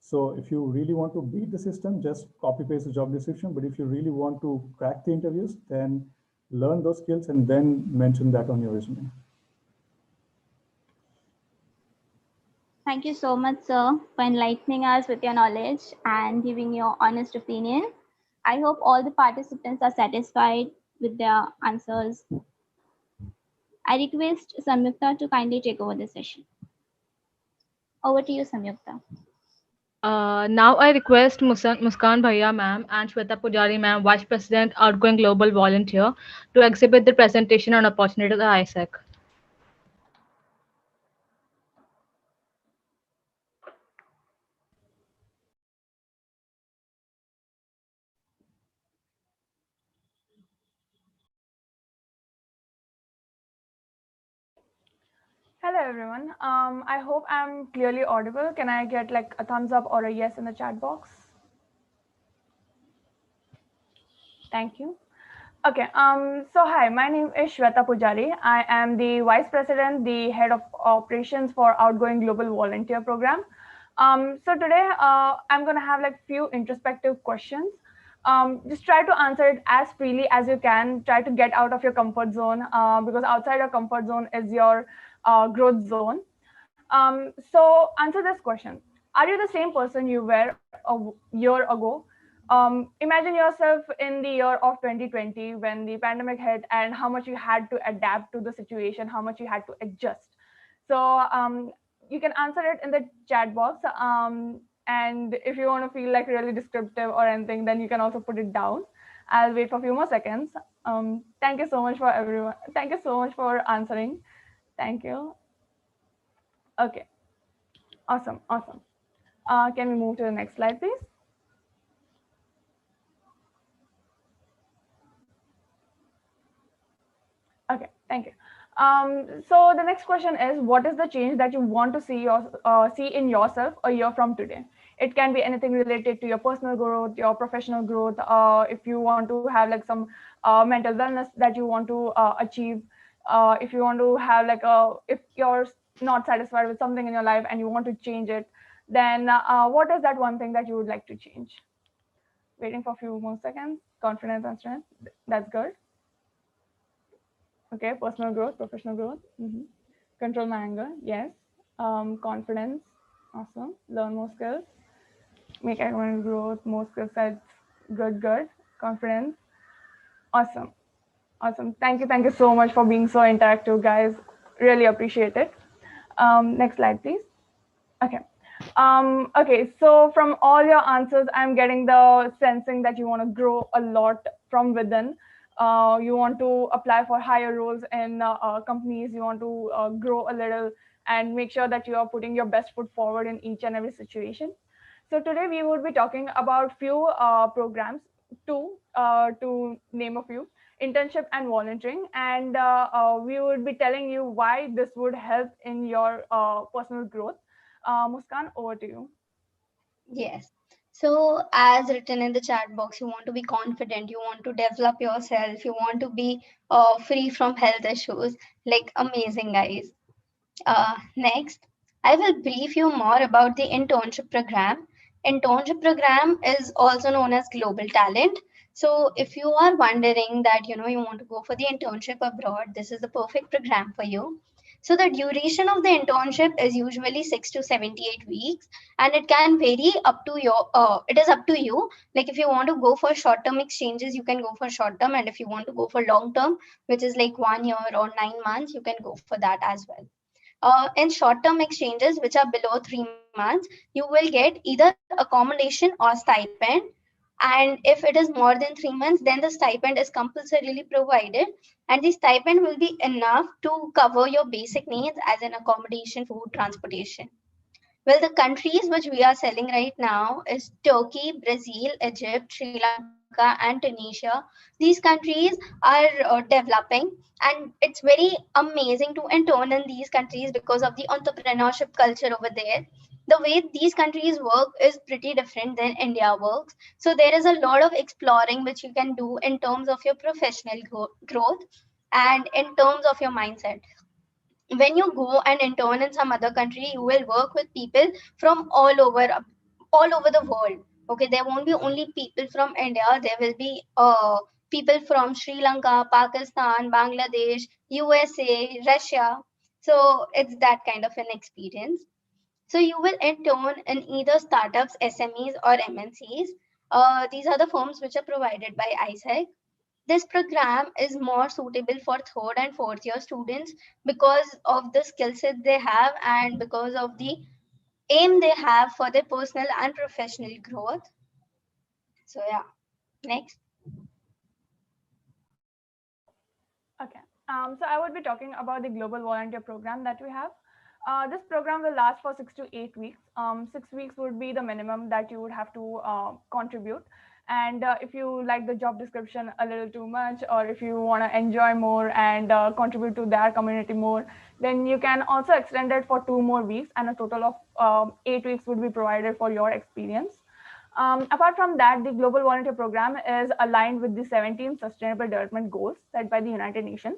So if you really want to beat the system, just copy paste the job description. But if you really want to crack the interviews, then learn those skills and then mention that on your resume. Thank you so much, sir, for enlightening us with your knowledge and giving your honest opinion. I hope all the participants are satisfied with their answers. I request Samyukta to kindly take over the session. Over to you, Samyukta. Now I request Muskan Bhaiya ma'am and Shweta Pujari ma'am, Vice President, Outgoing Global Volunteer, to exhibit the presentation on opportunities at AIESEC. Hello everyone. I hope I'm clearly audible. Can I get like a thumbs up or a yes in the chat box? Thank you. Okay. So hi, my name is Shweta Pujari. I am the Vice President, the Head of Operations for Outgoing Global Volunteer Program. So today I'm gonna have like few introspective questions. Just try to answer it as freely as you can. Try to get out of your comfort zone because outside your comfort zone is your growth zone. So answer this question: are you the same person you were a year ago? Imagine yourself in the year of 2020 when the pandemic hit and how much you had to adapt to the situation, how much you had to adjust. So you can answer it in the chat box. And if you want to feel like really descriptive or anything, then you can also put it down. I'll wait for a few more seconds. Thank you so much for everyone. Thank you so much for answering. Thank you. Okay, awesome, awesome. Can we move to the next slide, please? Okay, thank you. So the next question is, what is the change that you want to see in yourself a year from today? It can be anything related to your personal growth, your professional growth. If you want to have like some mental wellness that you want to achieve, if you want to have like if you're not satisfied with something in your life and you want to change it, then what is that one thing that you would like to change? Waiting for a few more seconds. Confidence and strength. That's good. Okay, personal growth, professional growth. Control my anger. Yes. Confidence. Awesome. Learn more skills. Make economic growth, more skill sets. Good, good. Confidence. Awesome. Awesome. Thank you so much for being so interactive, guys. Really appreciate it. Next slide, please. Okay. Okay, so from all your answers, I'm getting the sensing that you want to grow a lot from within. You want to apply for higher roles in companies. You want to grow a little and make sure that you are putting your best foot forward in each and every situation. So today we would be talking about few programs, to name a few: internship and volunteering, and we would be telling you why this would help in your personal growth. Muskan, over to you. Yes. So, as written in the chat box, you want to be confident, you want to develop yourself, you want to be free from health issues. Like, amazing, guys. Next, I will brief you more about the internship program. Internship program is also known as Global Talent. So, if you are wondering that you want to go for the internship abroad, this is the perfect program for you. So, the duration of the internship is usually 6 to 78 weeks, and it can vary up to your. It is up to you. Like if you want to go for short-term exchanges, you can go for short-term, and if you want to go for long-term, which is like 1 year or 9 months, you can go for that as well. In short-term exchanges, which are below 3 months, you will get either accommodation or stipend. And if it is more than 3 months, then the stipend is compulsorily provided, and the stipend will be enough to cover your basic needs as in accommodation, food, transportation. Well, the countries which we are selling right now is Turkey, Brazil, Egypt, Sri Lanka, and Tunisia. These countries are developing, and it's very amazing to intern in these countries because of the entrepreneurship culture over there. The way these countries work is pretty different than India works. So there is a lot of exploring which you can do in terms of your professional growth and in terms of your mindset. When you go and intern in some other country, you will work with people from all over the world. Okay, there won't be only people from India. There will be people from Sri Lanka, Pakistan, Bangladesh, USA, Russia. So it's that kind of an experience. So you will intern in either startups, SMEs, or MNCs. These are the firms which are provided by AIESEC. This program is more suitable for third and fourth year students because of the skill set they have and because of the aim they have for their personal and professional growth. So yeah, next. Okay. So I would be talking about the Global Volunteer Program that we have. This program will last for 6 to 8 weeks. 6 weeks would be the minimum that you would have to contribute. And if you like the job description a little too much, or if you want to enjoy more and contribute to their community more, then you can also extend it for 2 more weeks, and a total of 8 weeks would be provided for your experience. Apart from that, the Global Volunteer Program is aligned with the 17 Sustainable Development Goals set by the United Nations.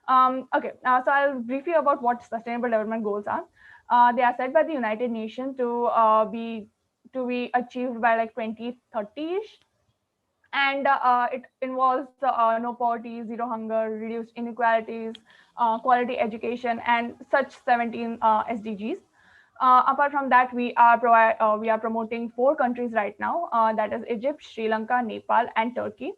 So I'll brief you about what Sustainable Development Goals are. They are set by the United Nations to be achieved by like 2030-ish, and it involves no poverty, zero hunger, reduced inequalities, quality education, and such 17 SDGs. Apart from that, we are promoting 4 countries right now. That is Egypt, Sri Lanka, Nepal, and Turkey.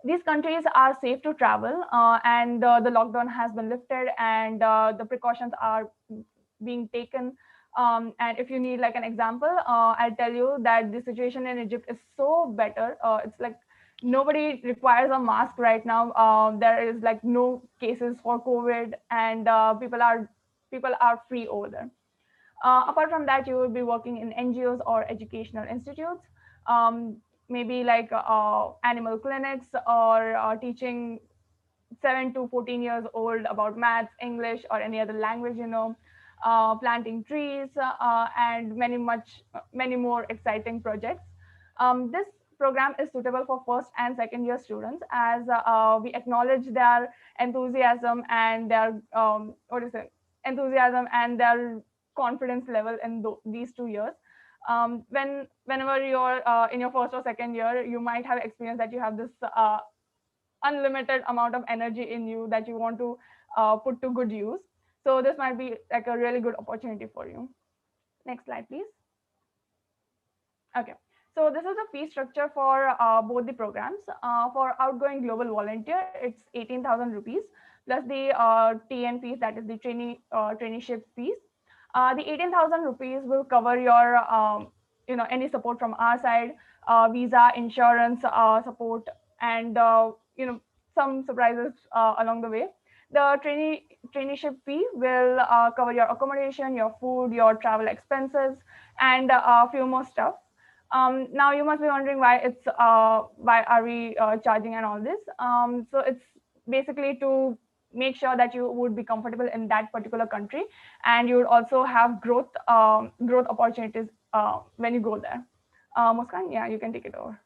These countries are safe to travel, and the lockdown has been lifted, and the precautions are being taken. And if you need like an example, I'll tell you that the situation in Egypt is so better. It's like nobody requires a mask right now. There is like no cases for COVID, and people are free over there. Apart from that, you will be working in NGOs or educational institutes, maybe like animal clinics, or teaching 7 to 14 years old about maths, English, or any other language, planting trees, and many more exciting projects. This program is suitable for first and second year students, as we acknowledge their enthusiasm and their enthusiasm and their confidence level in these 2 years. Whenever you're in your first or second year, you might have experienced that you have this unlimited amount of energy in you that you want to put to good use. So this might be like a really good opportunity for you. Next slide, please. Okay, so this is the fee structure for both the programs. For outgoing global volunteer, it's 18,000 rupees plus the TN fees, that is the traineeship fees. The 18,000 rupees will cover your any support from our side, visa, insurance support, and some surprises along the way. The traineeship fee will cover your accommodation, your food, your travel expenses, and a few more stuff. Now you must be wondering why are we charging and all this. So it's basically to make sure that you would be comfortable in that particular country, and you would also have growth opportunities when you go there. Muskan, yeah, you can take it over.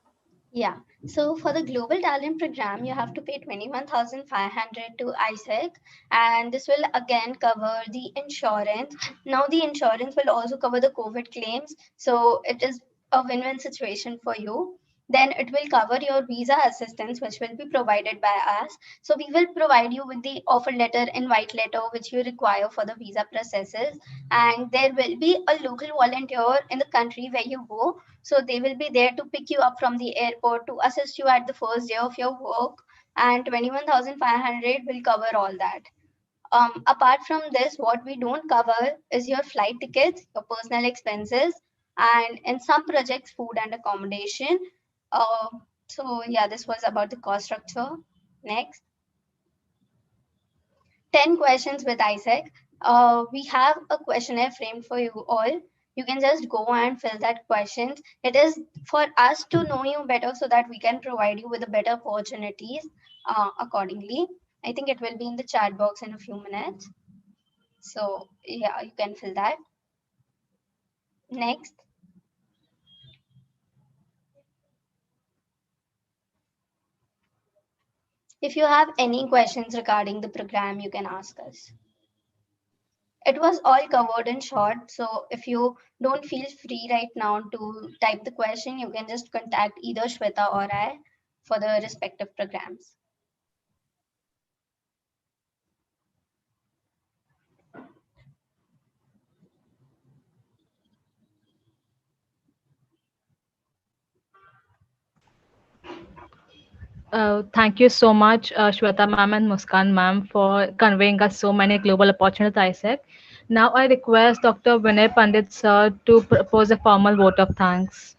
Yeah. So for the Global Talent Program, you have to pay 21,500 to AIESEC, and this will again cover the insurance. Now the insurance will also cover the COVID claims, so it is a win-win situation for you. Then it will cover your visa assistance, which will be provided by us. So we will provide you with the offer letter, invite letter, which you require for the visa processes. And there will be a local volunteer in the country where you go. So they will be there to pick you up from the airport to assist you at the first day of your work. And 21,500 will cover all that. Apart from this, what we don't cover is your flight tickets, your personal expenses, and in some projects, food and accommodation. So yeah, this was about the cost structure. Next, 10 questions with AIESEC. We have a questionnaire framed for you all. You can just go and fill that questions. It is for us to know you better so that we can provide you with the better opportunities accordingly. I think it will be in the chat box in a few minutes. So yeah, you can fill that. Next. If you have any questions regarding the program, you can ask us. It was all covered in short, so if you don't feel free right now to type the question, you can just contact either Shweta or I for the respective programs. Thank you so much, Shweta ma'am and Muskan ma'am, for conveying us so many global opportunities, AIESEC. Now I request Dr. Vinay Pandit sir to propose a formal vote of thanks.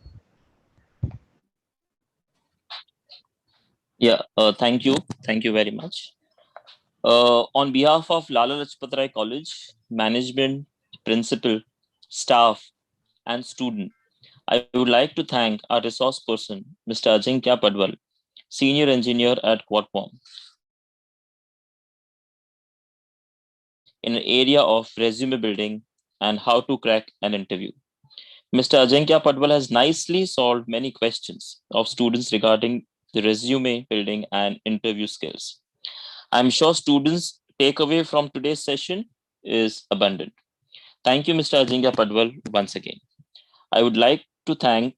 Yeah, thank you. Thank you very much. On behalf of Lala Lajpatrai College, management, principal, staff, and student, I would like to thank our resource person, Mr. Ajinkya Padwad, senior engineer at QualComm, in an area of resume building and how to crack an interview. Mr. Ajinkya Padwad has nicely solved many questions of students regarding the resume building and interview skills. I'm sure students' takeaway from today's session is abundant. Thank you, Mr. Ajinkya Padwad, once again. I would like to thank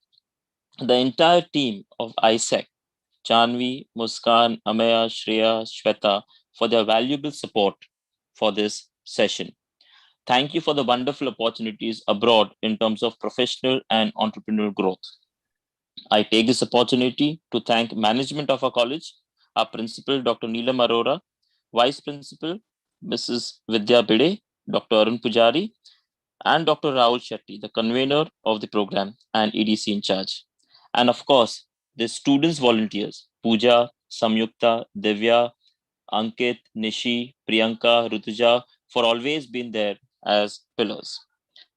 the entire team of AIESEC, Chanvi, Muskan, Amaya, Shreya, Shweta, for their valuable support for this session. Thank you for the wonderful opportunities abroad in terms of professional and entrepreneurial growth. I take this opportunity to thank management of our college, our principal, Dr. Neelam Arora, Vice Principal, Mrs. Vidya Bide, Dr. Arun Pujari, and Dr. Rahul Shetty, the convener of the program and EDC in charge. And of course, the students volunteers, Pooja, Samyukta, Divya, Ankit, Nishi, Priyanka, Rutuja, for always being there as pillars.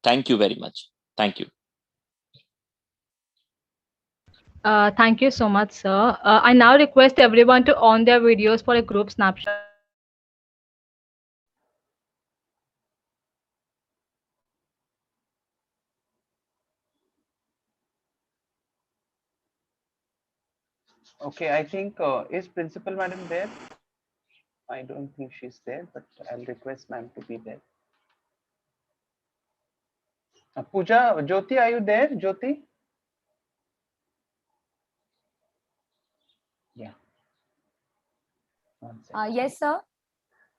Thank you very much. Thank you. Thank you so much, sir. I now request everyone to on their videos for a group snapshot. Okay, I think is Principal Madam there? I don't think she's there, but I'll request ma'am to be there. Pooja, Jyoti, are you there? Jyoti? Yeah. Yes, sir.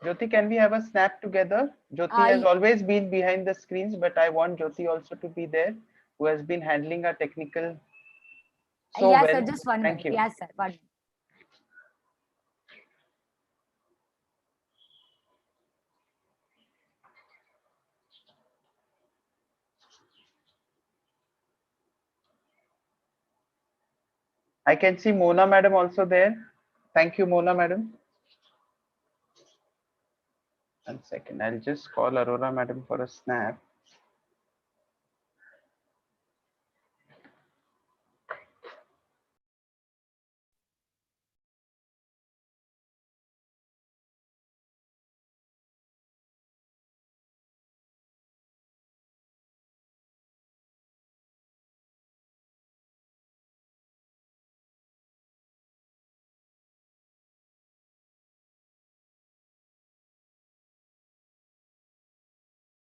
Jyoti, can we have a snap together? Jyoti has always been behind the screens, but I want Jyoti also to be there, who has been handling our technical so yes, well. sir. Just one Thank minute. you. Yes, sir. 1 minute. I can see Mona Madam also there. Thank you, Mona Madam. 1 second. I'll just call Aurora Madam for a snap.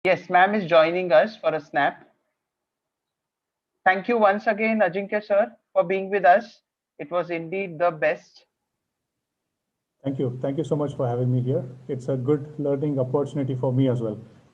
Yes, ma'am is joining us for a snap. Thank you once again, Ajinkya sir, for being with us. It was indeed the best. Thank you. Thank you so much for having me here. It's a good learning opportunity for me as well.